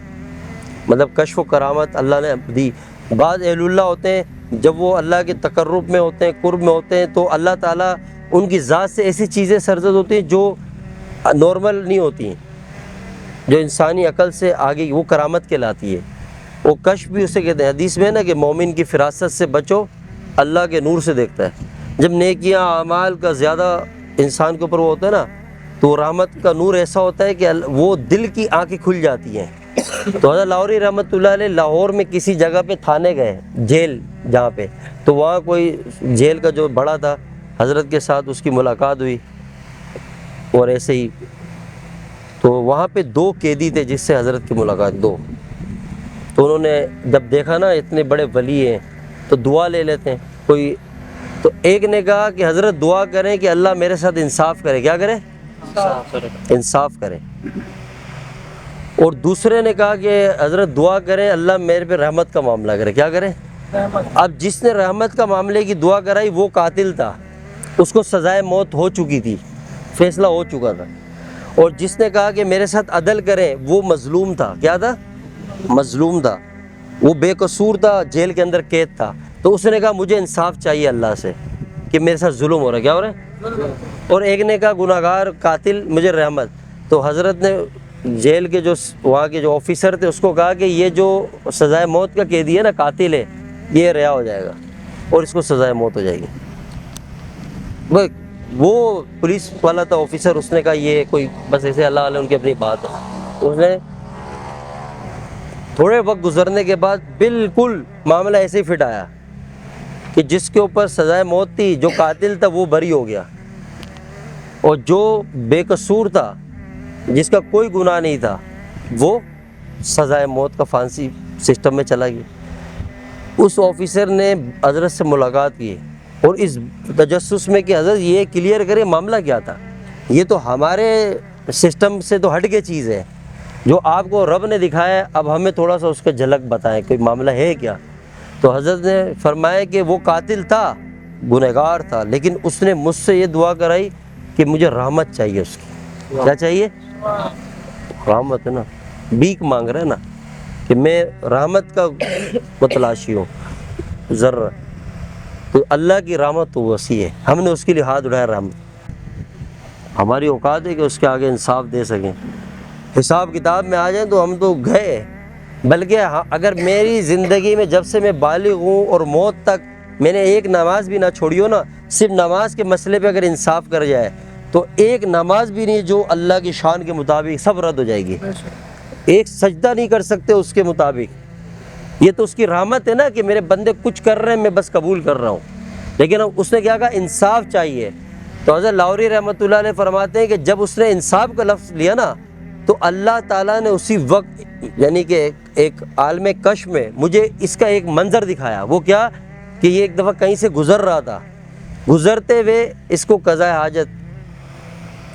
مطلب کشف و کرامت اللہ نے دی۔ بعض اہل اللہ ہوتے ہیں جب وہ اللہ کے تقرب میں ہوتے ہیں، قرب میں ہوتے ہیں، تو اللہ تعالیٰ ان کی ذات سے ایسی چیزیں سرزد ہوتی ہیں جو نارمل نہیں ہوتی ہیں، جو انسانی عقل سے آگے وہ کرامت کہلاتی ہے. وہ کشف بھی اسے کہتے ہیں. حدیث میں ہے نا کہ مومن کی فراست سے بچو، اللہ کے نور سے دیکھتا ہے. جب نیکیاں اعمال کا زیادہ انسان کے اوپر وہ ہوتا ہے نا، تو رحمت کا نور ایسا ہوتا ہے کہ وہ دل کی آنکھیں کھل جاتی ہیں. تو حضرت لاہوری رحمۃ اللہ علیہ لاہور میں کسی جگہ پہ تھانے گئے، جیل جہاں پہ، تو وہاں کوئی جیل کا جو بڑا تھا حضرت کے ساتھ اس کی ملاقات ہوئی. اور ایسے ہی تو وہاں پہ 2 قیدی تھے جس سے حضرت کی ملاقات، 2. تو انہوں نے جب دیکھا نا اتنے بڑے ولی ہیں تو دعا لے لیتے ہیں کوئی. تو ایک نے کہا کہ حضرت دعا کریں کہ اللہ میرے ساتھ انصاف کرے. کیا کرے؟ انصاف کرے. اور دوسرے نے کہا کہ حضرت دعا کریں اللہ میرے پہ رحمت کا معاملہ کرے. کیا کرے؟ اب جس نے رحمت کا معاملے کی دعا کرائی وہ قاتل تھا، اس کو سزائے موت ہو چکی تھی، فیصلہ ہو چکا تھا. اور جس نے کہا کہ میرے ساتھ عدل کریں وہ مظلوم تھا. کیا تھا؟ مظلوم تھا، وہ بے قصور تھا، جیل کے اندر قید تھا. تو اس نے کہا مجھے انصاف چاہیے اللہ سے کہ میرے ساتھ ظلم ہو رہا ہے. کیا ہو رہا ہے؟ اور ایک نے کہا گناہگار قاتل مجھے رحمت. تو حضرت نے جیل کے جو وہاں کے جو آفیسر تھے اس کو کہا کہ یہ جو سزائے موت کا قیدی ہے نا، قاتل ہے، یہ رہا ہو جائے گا اور اس کو سزائے موت ہو جائے گی. وہ پولیس والا تھا آفیسر، اس نے کہا یہ کوئی بس ایسے اللہ علیہ ان کی اپنی بات ہے. اس نے تھوڑے وقت گزرنے کے بعد بالکل معاملہ ایسے ہی فٹ آیا کہ جس کے اوپر سزائے موت تھی، جو قاتل تھا وہ بری ہو گیا، اور جو بے قصور تھا جس کا کوئی گناہ نہیں تھا وہ سزائے موت کا پھانسی سسٹم میں چلا گیا. اس آفیسر نے حضرت سے ملاقات کی اور اس تجسس میں کہ حضرت یہ کلیئر کرے معاملہ کیا تھا، یہ تو ہمارے سسٹم سے تو ہٹ کے چیز ہے جو آپ کو رب نے دکھایا ہے، اب ہمیں تھوڑا سا اس کا جھلک بتائیں کوئی معاملہ ہے کیا. تو حضرت نے فرمایا کہ وہ قاتل تھا، گنہگار تھا، لیکن اس نے مجھ سے یہ دعا کرائی کہ مجھے رحمت چاہیے. اس کی کیا چاہیے؟ رحمت ہے نا، بھیک مانگ رہا ہے نا کہ میں رحمت کا متلاشی ہوں ذرا. تو اللہ کی رحمت تو وسیع ہے، ہم نے اس کے لیے ہاتھ اٹھایا. رحمت ہماری اوقات ہے کہ اس کے آگے انصاف دے سکیں. حساب کتاب میں آ جائیں تو ہم تو گئے. بلکہ اگر میری زندگی میں جب سے میں بالغ ہوں اور موت تک میں نے ایک نماز بھی نہ چھوڑی ہو نا، صرف نماز کے مسئلے پہ اگر انصاف کر جائے تو ایک نماز بھی نہیں جو اللہ کی شان کے مطابق، سب رد ہو جائے گی. ایک سجدہ نہیں کر سکتے اس کے مطابق. یہ تو اس کی رحمت ہے نا کہ میرے بندے کچھ کر رہے ہیں میں بس قبول کر رہا ہوں. لیکن اس نے کیا کہا؟ انصاف چاہیے. تو حضرت لاہوری رحمۃ اللہ علیہ فرماتے ہیں کہ جب اس نے انصاف کا لفظ لیا نا تو اللہ تعالیٰ نے اسی وقت یعنی کہ ایک عالم کشف میں مجھے اس کا ایک منظر دکھایا. وہ کیا کہ یہ ایک دفعہ کہیں سے گزر رہا تھا، گزرتے ہوئے اس کو قضاء حاجت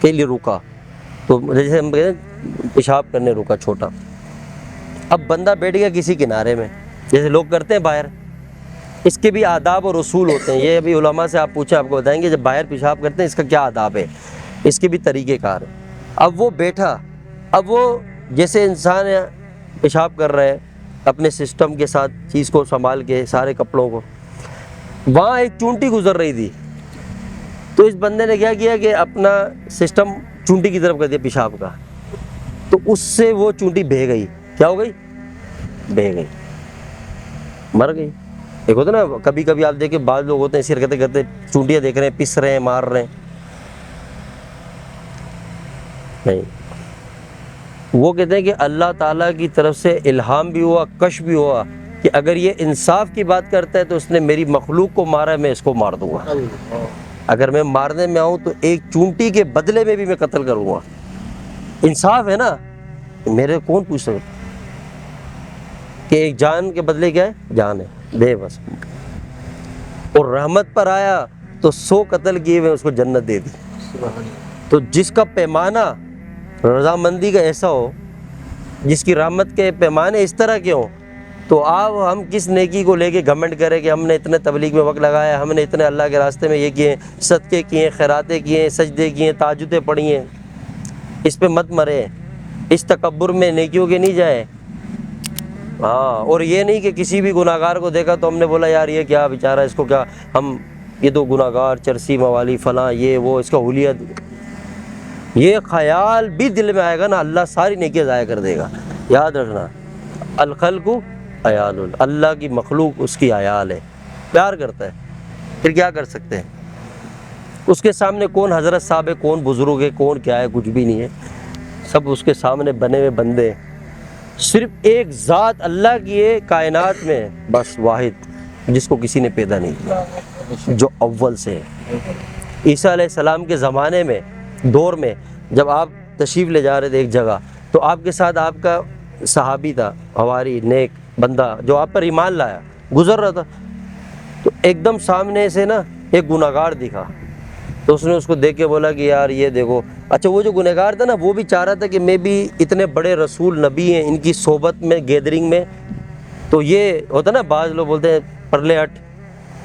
کے لیے رکا. تو جیسے ہم کہتے ہیں پیشاب کرنے رکا چھوٹا. اب بندہ بیٹھ گیا کسی کنارے میں جیسے لوگ کرتے ہیں باہر. اس کے بھی آداب اور اصول ہوتے ہیں. یہ ابھی علماء سے آپ پوچھیں آپ کو بتائیں گے جب باہر پیشاب کرتے ہیں اس کا کیا آداب ہے، اس کے بھی طریقہ کار ہے. اب وہ بیٹھا، اب وہ جیسے انسان پیشاب کر رہے ہیں اپنے سسٹم کے ساتھ چیز کو سنبھال کے سارے کپڑوں کو، وہاں ایک چونٹی گزر رہی تھی. تو اس بندے نے کیا کیا کہ اپنا سسٹم چونٹی کی طرف کر دیا پیشاب کا. تو اس سے وہ چونٹی بہہ گئی. کیا ہو گئی؟ بہہ گئی، مر گئی. ایک ہوتا نا کبھی کبھی آپ دیکھیں بعض لوگ ہوتے ہیں ایسی حرکتیں کرتے چونٹیاں دیکھ رہے ہیں پس رہے ہیں مار رہے ہیں. نہیں، وہ کہتے ہیں کہ اللہ تعالیٰ کی طرف سے الہام بھی ہوا، کشف بھی ہوا کہ اگر یہ انصاف کی بات کرتا ہے تو اس نے میری مخلوق کو مارا ہے، میں اس کو مار دوں گا. اگر میں مارنے میں آؤں تو ایک چونٹی کے بدلے میں بھی میں قتل کروں گا. انصاف ہے نا، میرے کون پوچھ سکتا کہ ایک جان کے بدلے کیا ہے؟ جان ہے، دے بس. اور رحمت پر آیا تو 100 قتل کیے ہوئے اس کو جنت دے دی. تو جس کا پیمانہ رضامندی کا ایسا ہو، جس کی رحمت کے پیمانے اس طرح کے ہوں، تو آپ ہم کس نیکی کو لے کے گھمنڈ کریں کہ ہم نے اتنے تبلیغ میں وقت لگایا، ہم نے اتنے اللہ کے راستے میں یہ کیے، صدقے کیے، خیراتیں کیے، سجدے کیے، تہجدیں پڑھی ہیں. اس پہ مت مرے، اس تکبر میں نیکیوں کے نہیں جائے. ہاں، اور یہ نہیں کہ کسی بھی گناہگار کو دیکھا تو ہم نے بولا یار یہ کیا بیچارہ، اس کو کیا ہم، یہ تو گناہگار چرسی موالی فلاں یہ وہ، اس کا حلیہ. یہ خیال بھی دل میں آئے گا نا، اللہ ساری نیکیاں ضائع کر دے گا. یاد رکھنا، الخلق عیال، اللہ کی مخلوق اس کی عیال ہے، پیار کرتا ہے. پھر کیا کر سکتے ہیں؟ اس کے سامنے کون حضرت صاحب ہے، کون بزرگ ہے، کون کیا ہے، کچھ بھی نہیں ہے. سب اس کے سامنے بنے ہوئے بندے. صرف ایک ذات اللہ کی ہے کائنات میں، بس واحد، جس کو کسی نے پیدا نہیں کیا، جو اول سے ہے. عیسیٰ علیہ السلام کے زمانے میں، دور میں، جب آپ تشریف لے جا رہے تھے ایک جگہ، تو آپ کے ساتھ آپ کا صحابی تھا، ہماری نیک بندہ جو آپ پر ایمان لایا، گزر رہا تھا، تو ایک دم سامنے سے نا ایک گنہگار دکھا. تو اس نے اس کو دیکھ کے بولا کہ یار یہ دیکھو. اچھا وہ جو گنہگار تھا نا، وہ بھی چاہ رہا تھا کہ میں بھی اتنے بڑے رسول نبی ہیں، ان کی صحبت میں، گیدرنگ میں، تو یہ ہوتا نا، بعض لوگ بولتے ہیں پرلے ہٹ،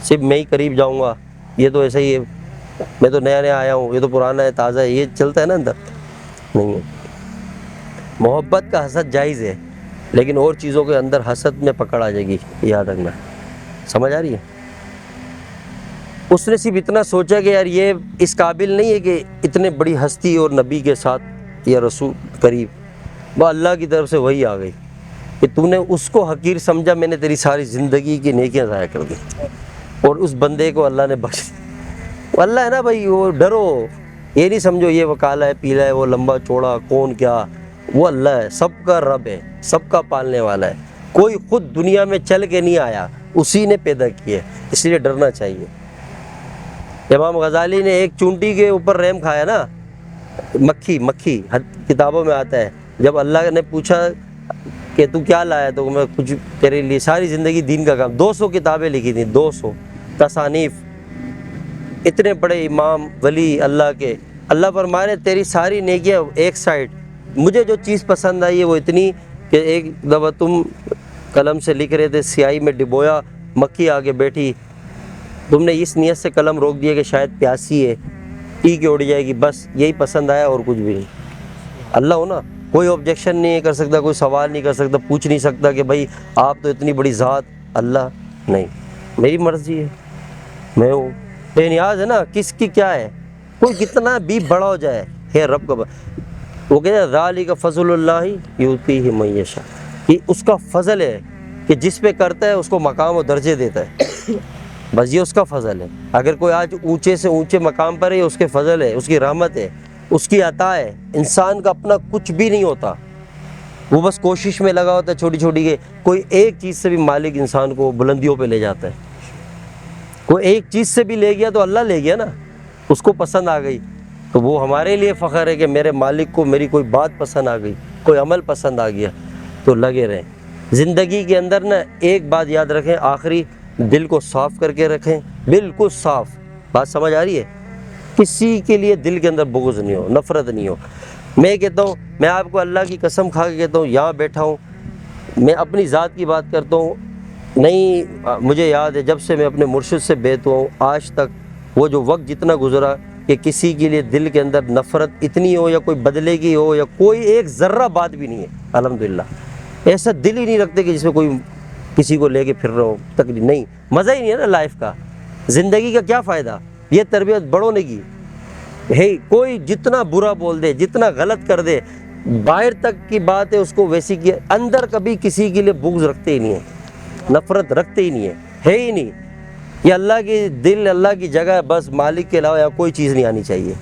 صرف میں ہی قریب جاؤں گا، یہ تو ایسا ہی ہے، میں تو نیا نیا آیا ہوں، یہ تو پرانا ہے، تازہ ہے، یہ چلتا ہے نا اندر. نہیں ہے. محبت کا حسد جائز ہے، لیکن اور چیزوں کے اندر حسد میں پکڑ آ جائے گی، یاد رکھنا. سمجھ آ رہی ہے؟ اس نے صرف اتنا سوچا کہ یار یہ اس قابل نہیں ہے کہ اتنے بڑی ہستی اور نبی کے ساتھ یا رسول قریب. وہ اللہ کی طرف سے وہی آ گئی کہ تو نے اس کو حقیر سمجھا، میں نے تیری ساری زندگی کی نیکیاں ضائع کر دی. اور اس بندے کو اللہ نے بخش دیا. اللہ ہے نا بھائی، وہ ڈرو، یہ نہیں سمجھو یہ وہ کالا ہے پیلا ہے، وہ لمبا چوڑا، کون کیا. وہ اللہ ہے، سب کا رب ہے، سب کا پالنے والا ہے. کوئی خود دنیا میں چل کے نہیں آیا، اسی نے پیدا کیا ہے، اس لیے ڈرنا چاہیے. امام غزالی نے ایک چونٹی کے اوپر رحم کھایا نا، مکھی کتابوں میں آتا ہے. جب اللہ نے پوچھا کہ تو کیا لایا، تو میں کچھ تیرے لیے ساری زندگی دین کا کام. 200 کتابیں لکھی تھیں، 200 تصانیف، اتنے بڑے امام ولی اللہ کے. اللہ فرمائے تیری ساری نیکیاں ایک سائڈ، مجھے جو چیز پسند آئی ہے وہ اتنی کہ ایک دفعہ تم قلم سے لکھ رہے تھے، سیاہی میں ڈبویا، مکھی آگے بیٹھی، تم نے اس نیت سے قلم روک دیا کہ شاید پیاسی ہے، پی کے اڑ جائے گی، بس یہی پسند آیا اور کچھ بھی نہیں. اللہ ہو نا، کوئی آبجیکشن نہیں کر سکتا، کوئی سوال نہیں کر سکتا، پوچھ نہیں سکتا کہ بھائی آپ تو اتنی بڑی ذات. اللہ نہیں، میری مرضی ہے، میں ہوں، بے نیاز ہے نا، کس کی کیا ہے. کوئی کتنا بھی بڑا ہو جائے، ہے رب کا وہ کہتے ہیں ذالک فضل اللہ یؤتیہ من یشاء، یہ اس کا فضل ہے کہ جس پہ کرتا ہے اس کو مقام و درجے دیتا ہے. بس یہ اس کا فضل ہے. اگر کوئی آج اونچے سے اونچے مقام پر ہے، اس کے فضل ہے، اس کی رحمت ہے، اس کی عطا ہے. انسان کا اپنا کچھ بھی نہیں ہوتا، وہ بس کوشش میں لگا ہوتا ہے چھوٹی چھوٹی کے. کوئی ایک چیز سے بھی مالک انسان کو بلندیوں پہ لے جاتا ہے. کوئی ایک چیز سے بھی لے گیا تو اللہ لے گیا نا، اس کو پسند آ گئی تو وہ ہمارے لیے فخر ہے کہ میرے مالک کو میری کوئی بات پسند آ گئی، کوئی عمل پسند آ گیا. تو لگے رہیں. زندگی کے اندر نا ایک بات یاد رکھیں، آخری، دل کو صاف کر کے رکھیں، بالکل صاف. بات سمجھ آ رہی ہے؟ کسی کے لیے دل کے اندر بغض نہیں ہو، نفرت نہیں ہو. میں کہتا ہوں، میں آپ کو اللہ کی قسم کھا کے کہتا ہوں، یہاں بیٹھا ہوں، میں اپنی ذات کی بات کرتا ہوں. نہیں، مجھے یاد ہے جب سے میں اپنے مرشد سے بیت ہوا ہوں آج تک، وہ جو وقت جتنا گزرا کہ کسی کے لیے دل کے اندر نفرت اتنی ہو یا کوئی بدلے کی ہو یا کوئی ایک ذرہ بات بھی نہیں ہے. الحمدللہ ایسا دل ہی نہیں رکھتے کہ جس میں کوئی کسی کو لے کے پھر رہا ہو، تکلیف نہیں. مزہ ہی نہیں ہے نا لائف کا، زندگی کا کیا فائدہ. یہ تربیت بڑوں نے کی ہے. کوئی جتنا برا بول دے، جتنا غلط کر دے، باہر تک کی بات ہے اس کو ویسی کی، اندر کبھی کسی کے لیے بغض رکھتے ہی نہیں ہے، نفرت رکھتے ہی نہیں ہے ہی نہیں. یہ اللہ کی دل، اللہ کی جگہ ہے، بس مالک کے علاوہ کوئی چیز نہیں آنی چاہیے.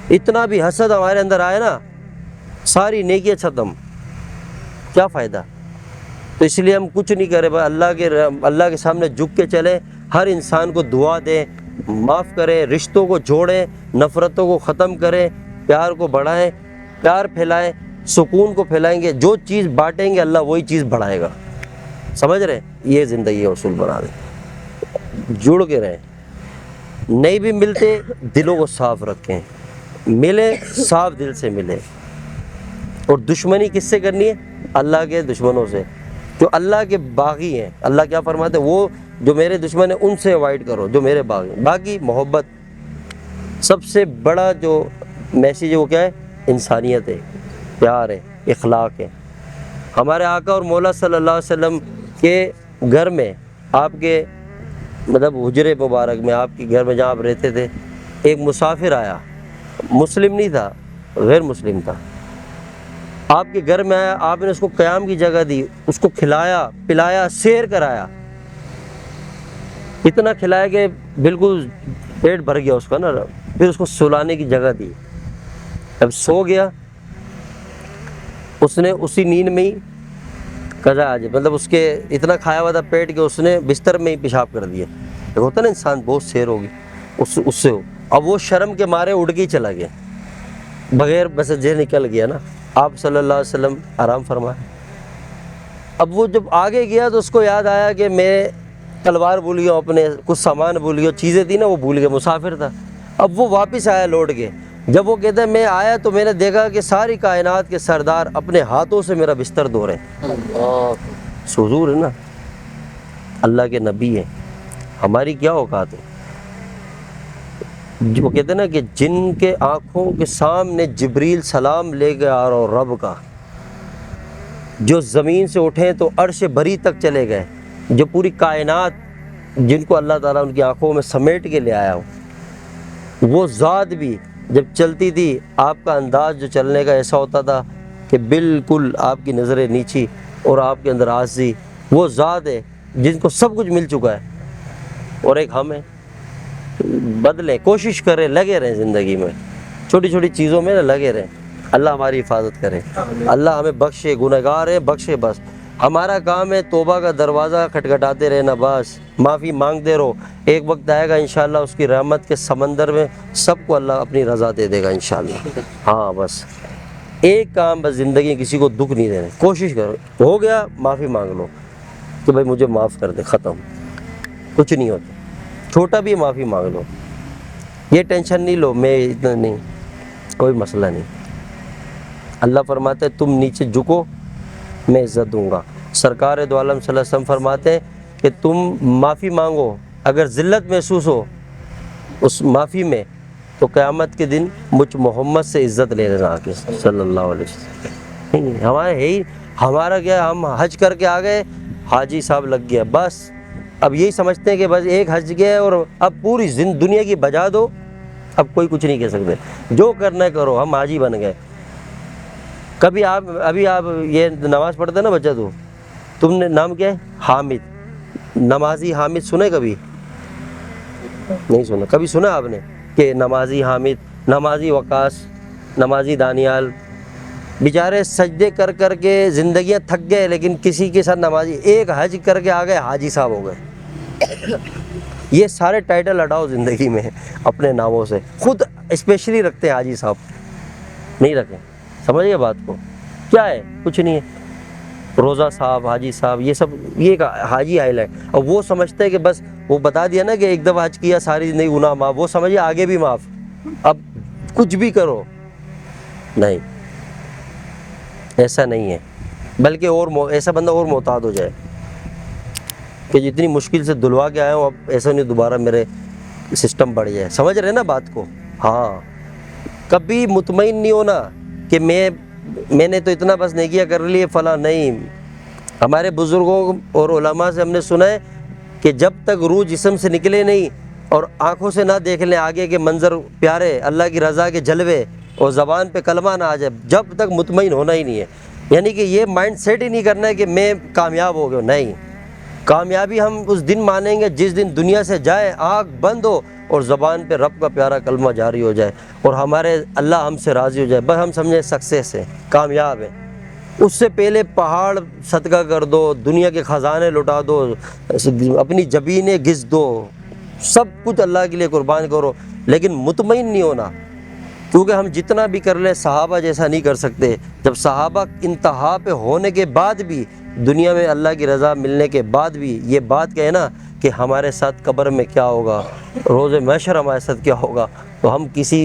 اتنا بھی حسد ہمارے اندر آئے نا، ساری نیکیاں ختم، کیا فائدہ. تو اس لیے ہم کچھ نہیں کرے، بس اللہ کے سامنے جھک کے چلیں. ہر انسان کو دعا دیں، معاف کریں، رشتوں کو جوڑیں، نفرتوں کو ختم کریں، پیار کو بڑھائیں، پیار پھیلائیں، سکون کو پھیلائیں گے. جو چیز بانٹیں گے اللہ وہی چیز بڑھائے گا. سمجھ رہے؟ یہ زندگی اصول بنا دیں. جڑ کے رہیں. نہیں بھی ملتے دلوں کو صاف رکھیں، ملے صاف دل سے ملے. اور دشمنی کس سے کرنی ہے؟ اللہ کے دشمنوں سے، جو اللہ کے باغی ہیں. اللہ کیا فرماتے ہیں؟ وہ جو میرے دشمن ہیں ان سے اوائڈ کرو جو میرے باغی ہیں. باقی محبت، سب سے بڑا جو میسیج ہے وہ کیا ہے؟ انسانیت ہے، پیار ہے، اخلاق ہے. ہمارے آقا اور مولا صلی اللہ علیہ وسلم کے گھر میں، آپ کے مطلب حجرے مبارک میں، آپ کے گھر میں جہاں آپ رہتے تھے، ایک مسافر آیا، مسلم نہیں تھا، غیر مسلم تھا، آپ کے گھر میں آیا، آپ نے اس کو قیام کی جگہ دی، اس کو کھلایا پلایا، سیر کرایا، اتنا کھلایا کہ بالکل پیٹ بھر گیا اس کا نا، پھر اس کو سلانے کی جگہ دی، اب سو گیا، اس نے اسی نیند میں ہی قضا آ جائے، مطلب اس کے اتنا کھایا ہوا تھا پیٹ کہ اس نے بستر میں ہی پیشاب کر دیا۔ ایک ہوتا نا انسان بہت سیر ہوگی اس سے ہو، اب وہ شرم کے مارے اڑ کے ہی چلا گیا، بغیر بس جے نکل گیا نا، آپ صلی اللہ علیہ وسلم آرام فرمائے۔ اب وہ جب آگے گیا تو اس کو یاد آیا کہ میں تلوار بھول گیا، اپنے کچھ سامان بھول گیا، چیزیں تھیں نا وہ بھول گیا، مسافر تھا۔ اب وہ واپس آیا لوٹ کے، جب وہ کہتا ہے میں آیا تو میں نے دیکھا کہ ساری کائنات کے سردار اپنے ہاتھوں سے میرا بستر دھو رہے ہیں۔ حضور ہے نا، اللہ کے نبی ہیں، ہماری کیا اوقات ہے؟ جو کہتے ہیں نا کہ جن کے آنکھوں کے سامنے جبریل سلام لے کے آ رہا ہو رب کا، جو زمین سے اٹھیں تو عرش بری تک چلے گئے، جو پوری کائنات جن کو اللہ تعالیٰ ان کی آنکھوں میں سمیٹ کے لے آیا ہو، وہ ذات بھی جب چلتی تھی آپ کا انداز جو چلنے کا ایسا ہوتا تھا کہ بالکل آپ کی نظریں نیچی اور آپ کے اندر عاجزی، وہ ذات ہے جن کو سب کچھ مل چکا ہے، اور ایک ہم ہیں۔ بدلیں، کوشش کریں، لگے رہیں زندگی میں، چھوٹی چھوٹی چیزوں میں لگے رہیں، اللہ ہماری حفاظت کرے، اللہ ہمیں بخشے، گنہگار ہیں بخشے، بس ہمارا کام ہے توبہ کا دروازہ کھٹکھٹاتے رہنا، بس معافی مانگتے رہو، ایک وقت آئے گا انشاءاللہ اس کی رحمت کے سمندر میں سب کو اللہ اپنی رضا دے دے گا انشاءاللہ۔ ہاں بس ایک کام، بس زندگی میں کسی کو دکھ نہیں دینا، کوشش کرو، ہو گیا معافی مانگ لو کہ بھائی مجھے معاف کر دے، ختم، کچھ نہیں ہوتا، چھوٹا بھی معافی مانگ لو، یہ ٹینشن نہیں لو میں اتنا نہیں، کوئی مسئلہ نہیں۔ اللہ فرماتے ہیں تم نیچے جھکو میں عزت دوں گا، سرکار دو عالم صلی اللہ علیہ وسلم فرماتے ہیں کہ تم معافی مانگو، اگر ذلت محسوس ہو اس معافی میں تو قیامت کے دن مجھ محمد سے عزت لے لینا آ کے صلی اللہ علیہ وسلم۔ نہیں ہمارے ہے ہی، ہمارا کیا، ہم حج کر کے آ گئے، حاجی صاحب لگ گیا، بس اب یہی سمجھتے ہیں کہ بس ایک حج گیا اور اب پوری دنیا کی بجا دو، اب کوئی کچھ نہیں کہہ سکتے، جو کرنا ہے کرو، ہم حاجی بن گئے۔ کبھی ابھی آپ یہ نماز پڑھتے نا بچہ، تو تم نے نام کیا ہے؟ حامد، نمازی حامد سنے کبھی؟ نہیں سنا، کبھی سنا آپ نے کہ نمازی حامد، نمازی وقاص، نمازی دانیال، بیچارے سجدے کر کر کے زندگیاں تھک گئے لیکن کسی کے ساتھ نمازی، ایک حج کر کے آ گئے حاجی صاحب ہو گئے۔ یہ سارے ٹائٹل ہٹاؤ زندگی میں اپنے ناموں سے، خود اسپیشلی رکھتے ہیں حاجی صاحب، نہیں رکھیں، سمجھیے بات کو، کیا ہے؟ کچھ نہیں ہے، روزہ صاحب، حاجی صاحب، یہ سب یہ ایک حاجی آئل ہے، اور وہ سمجھتے ہیں کہ بس وہ بتا دیا نا کہ ایک دفعہ حج کیا ساری زندگی گناہ معاف، وہ سمجھیے آگے بھی معاف، اب کچھ بھی کرو، نہیں ایسا نہیں ہے، بلکہ اور ایسا بندہ اور محتاط ہو جائے کہ جتنی مشکل سے دلوا کے آیا ہوں اب ایسا نہیں دوبارہ میرے سسٹم بڑھ جائے، سمجھ رہے نا بات کو؟ ہاں کبھی مطمئن نہیں ہونا کہ میں نے تو اتنا بس نیکیاں کر لی فلاں، نہیں، ہمارے بزرگوں اور علماء سے ہم نے سنا ہے کہ جب تک روح جسم سے نکلے نہیں اور آنکھوں سے نہ دیکھ لیں آگے کے منظر پیارے، اللہ کی رضا کے جلوے، اور زبان پہ کلمہ نہ آ جائے، جب تک مطمئن ہونا ہی نہیں ہے، یعنی کہ یہ مائنڈ سیٹ ہی نہیں کرنا ہے کہ میں کامیاب ہو گیا، نہیں، کامیابی ہم اس دن مانیں گے جس دن دنیا سے جائے، آنکھ بند ہو اور زبان پہ رب کا پیارا کلمہ جاری ہو جائے اور ہمارے اللہ ہم سے راضی ہو جائے، بس ہم سمجھیں سکسیس ہے، کامیاب ہے۔ اس سے پہلے پہاڑ صدقہ کر دو، دنیا کے خزانے لٹا دو، اپنی جبینیں گھس دو، سب کچھ اللہ کے لیے قربان کرو، لیکن مطمئن نہیں ہونا، کیونکہ ہم جتنا بھی کر لیں صحابہ جیسا نہیں کر سکتے۔ جب صحابہ انتہا پہ ہونے کے بعد بھی، دنیا میں اللہ کی رضا ملنے کے بعد بھی یہ بات کہے نا کہ ہمارے ساتھ قبر میں کیا ہوگا، روز محشر ہمارے ساتھ کیا ہوگا، تو ہم کسی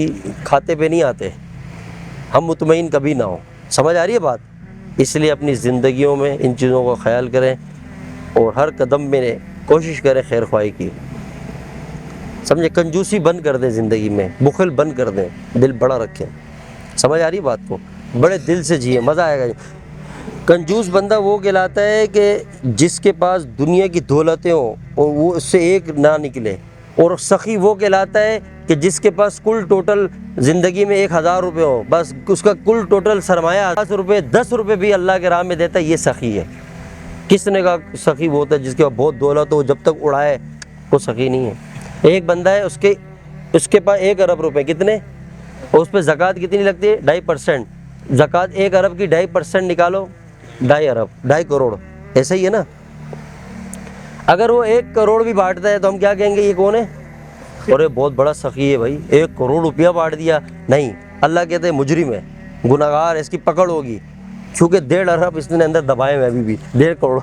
کھاتے پہ نہیں آتے، ہم مطمئن کبھی نہ ہوں، سمجھ آ رہی ہے بات؟ اس لیے اپنی زندگیوں میں ان چیزوں کا خیال کریں اور ہر قدم میں کوشش کریں خیر خواہی کی، سمجھے، کنجوسی بند کر دیں زندگی میں، بخل بند کر دیں، دل بڑا رکھیں، سمجھ آ رہی بات کو؟ بڑے دل سے جیے، مزہ آئے گا۔ کنجوس بندہ وہ کہلاتا ہے کہ جس کے پاس دنیا کی دولتیں ہوں اور وہ اس سے ایک نہ نکلے، اور سخی وہ کہلاتا ہے کہ جس کے پاس کل ٹوٹل زندگی میں 1000 روپے ہو، بس اس کا کل ٹوٹل سرمایہ 10 روپے بھی اللہ کے راہ میں دیتا ہے، یہ سخی ہے۔ کس نے کہا سخی وہ ہوتا ہے جس کے پاس بہت دولت ہو، جب تک اڑائے وہ سخی نہیں ہے۔ ایک بندہ ہے اس کے پاس 1 ارب روپے، کتنے؟ اور اس پہ زکوٰۃ کتنی لگتی ہے؟ 2.5%۔ زکوٰۃ 1 ارب کی 2.5% نکالو، 2.5 ارب، 2.5 کروڑ، ایسا ہی ہے نا۔ اگر وہ 1 کروڑ بھی بانٹتا ہے تو ہم کیا کہیں گے، یہ کون ہے؟ اور یہ بہت بڑا سخی ہے بھائی، 1 کروڑ روپیہ بانٹ دیا۔ نہیں، اللہ کہتے ہیں مجرم ہے، گناہگار ہے، اس کی پکڑ ہوگی، کیونکہ 1.5 ارب اس نے اندر دبائے ہوئے ابھی بھی، 1.5 کروڑ۔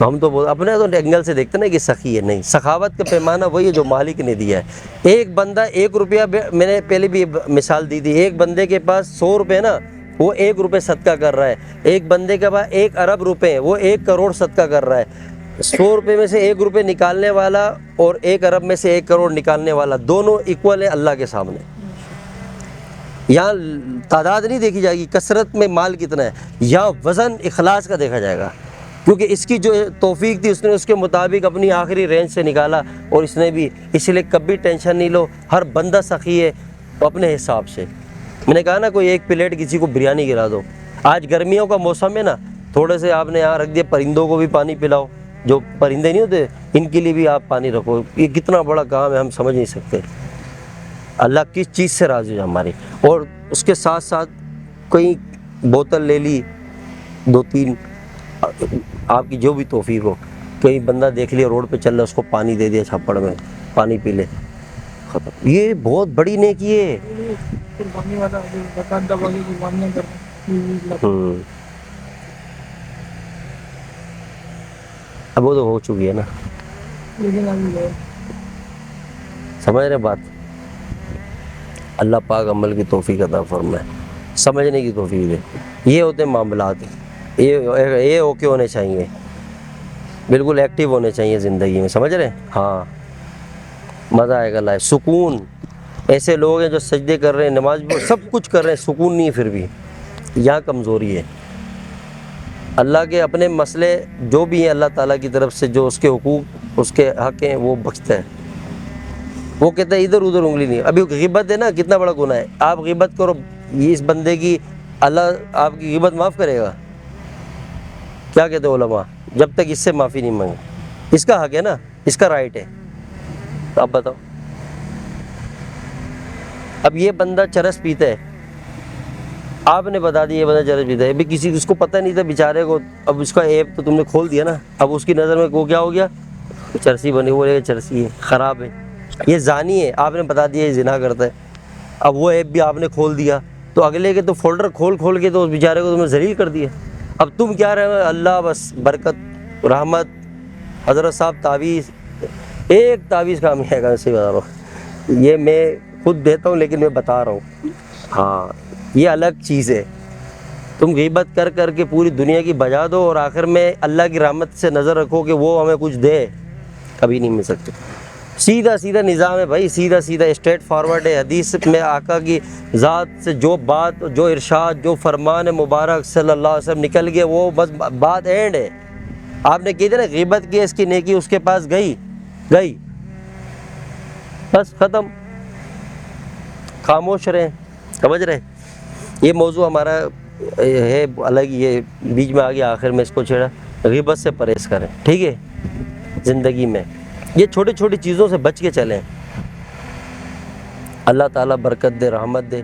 ہم تو اپنے تو اینگل سے دیکھتے ہیں نا کہ سخی ہے، نہیں، سخاوت کا پیمانہ وہی ہے جو مالک نے دیا ہے۔ ایک بندہ 1 روپیہ، میں نے پہلے بھی مثال دی تھی، ایک بندے کے پاس 100 روپے نا، وہ 1 روپے صدقہ کر رہا ہے۔ ایک بندے کے پاس 1 ارب روپے ہیں، وہ 1 کروڑ صدقہ کر رہا ہے۔ 100 روپے میں سے 1 روپے نکالنے والا اور 1 ارب میں سے 1 کروڑ نکالنے والا، دونوں ایکول ہیں اللہ کے سامنے۔ یہاں تعداد نہیں دیکھی جائے گی، کثرت میں مال کتنا ہے، یہاں وزن اخلاص کا دیکھا جائے گا، کیونکہ اس کی جو توفیق تھی اس نے اس کے مطابق اپنی آخری رینج سے نکالا، اور اس نے بھی، اس لیے کبھی ٹینشن نہیں لو، ہر بندہ سخی ہے اپنے حساب سے۔ میں نے کہا نا کوئی 1 پلیٹ کسی کو بریانی کھلا دو، آج گرمیوں کا موسم ہے نا، تھوڑے سے آپ نے یہاں رکھ دیا، پرندوں کو بھی پانی پلاؤ، جو پرندے نہیں ہوتے ان کے لیے بھی آپ پانی رکھو، یہ کتنا بڑا کام ہے، ہم سمجھ نہیں سکتے۔ اللہ کس چیز سے راضی ہے ہماری، اور اس کے ساتھ ساتھ کوئی بوتل لے لی 2-3، آپ کی جو بھی توفیق ہو، کوئی بندہ دیکھ لیا روڈ پہ چل رہا ہے، اس کو پانی دے دیا چھپڑ میں، پانی پی لے، ختم۔ یہ بہت بڑی نیکی ہے۔ اب وہ تو ہو چکی ہے نا، سمجھ رہے بات؟ اللہ پاک عمل کی توفیق عطا فرمائے، سمجھنے کی توفیق دے۔ یہ ہوتے ہیں معاملات، یہ اوکے ہونے چاہیے، بالکل ایکٹیو ہونے چاہیے زندگی میں، سمجھ رہے ہیں؟ ہاں، مزہ آئے گا لائف، سکون۔ ایسے لوگ ہیں جو سجدے کر رہے ہیں، نماز سب کچھ کر رہے ہیں، سکون نہیں ہے، پھر بھی یہاں کمزوری ہے۔ اللہ کے اپنے مسئلے جو بھی ہیں اللہ تعالیٰ کی طرف سے، جو اس کے حقوق، اس کے حق ہیں، وہ بخشتا ہے۔ وہ کہتا ہے ادھر ادھر انگلی نہیں۔ ابھی غیبت ہے نا، کتنا بڑا گناہ ہے، آپ غیبت کرو، یہ اس بندے کی اللہ آپ کی غیبت معاف کرے گا؟ کیا کہتے ہیں علماء؟ جب تک اس سے معافی نہیں مانگے، اس کا حق ہے نا، اس کا رائٹ ہے۔ تو آپ بتاؤ، اب یہ بندہ چرس پیتا ہے، آپ نے بتا دیا یہ بندہ چرس پیتا ہے، ابھی کسی اس کو پتہ نہیں تھا بیچارے کو، اب اس کا ایپ تو تم نے کھول دیا نا، اب اس کی نظر میں وہ کیا ہو گیا، چرسی بنی، وہ چرسی ہے، خراب ہے، یہ زانی ہے، آپ نے بتا دیا یہ زنا کرتا ہے، اب وہ ایپ بھی آپ نے کھول دیا، تو اگلے کے تو فولڈر کھول کے تو اس بیچارے کو تم نے ذلیل کر دیا۔ اب تم کیا رہے، اللہ بس برکت رحمت، حضرت صاحب تعویذ، ایک تعویذ کام نہیں آئے گا، صحیح بتا رہا ہوں، یہ میں خود دیتا ہوں لیکن میں بتا رہا ہوں، ہاں یہ الگ چیز ہے۔ تم غیبت کر کر کے پوری دنیا کی بجا دو، اور آخر میں اللہ کی رحمت سے نظر رکھو کہ وہ ہمیں کچھ دے، کبھی نہیں مل سکتے۔ سیدھا سیدھا نظام ہے بھائی، سیدھا سیدھا اسٹریٹ فارورڈ ہے۔ حدیث میں آقا کی ذات سے جو بات، جو ارشاد، جو فرمان مبارک صلی اللہ علیہ وسلم نکل گئے، وہ بس بات اینڈ ہے۔ آپ نے کہتے نا غیبت کی، اس کی نیکی اس کے پاس گئی بس ختم، خاموش رہیں، سمجھ رہے؟ یہ موضوع ہمارا ہے الگ، یہ بیچ میں آ گیا، آخر میں اس کو چھیڑا، غیبت سے پرہیز کریں، ٹھیک ہے؟ زندگی میں یہ چھوٹی چھوٹی چیزوں سے بچ کے چلیں، اللہ تعالیٰ برکت دے، رحمت دے۔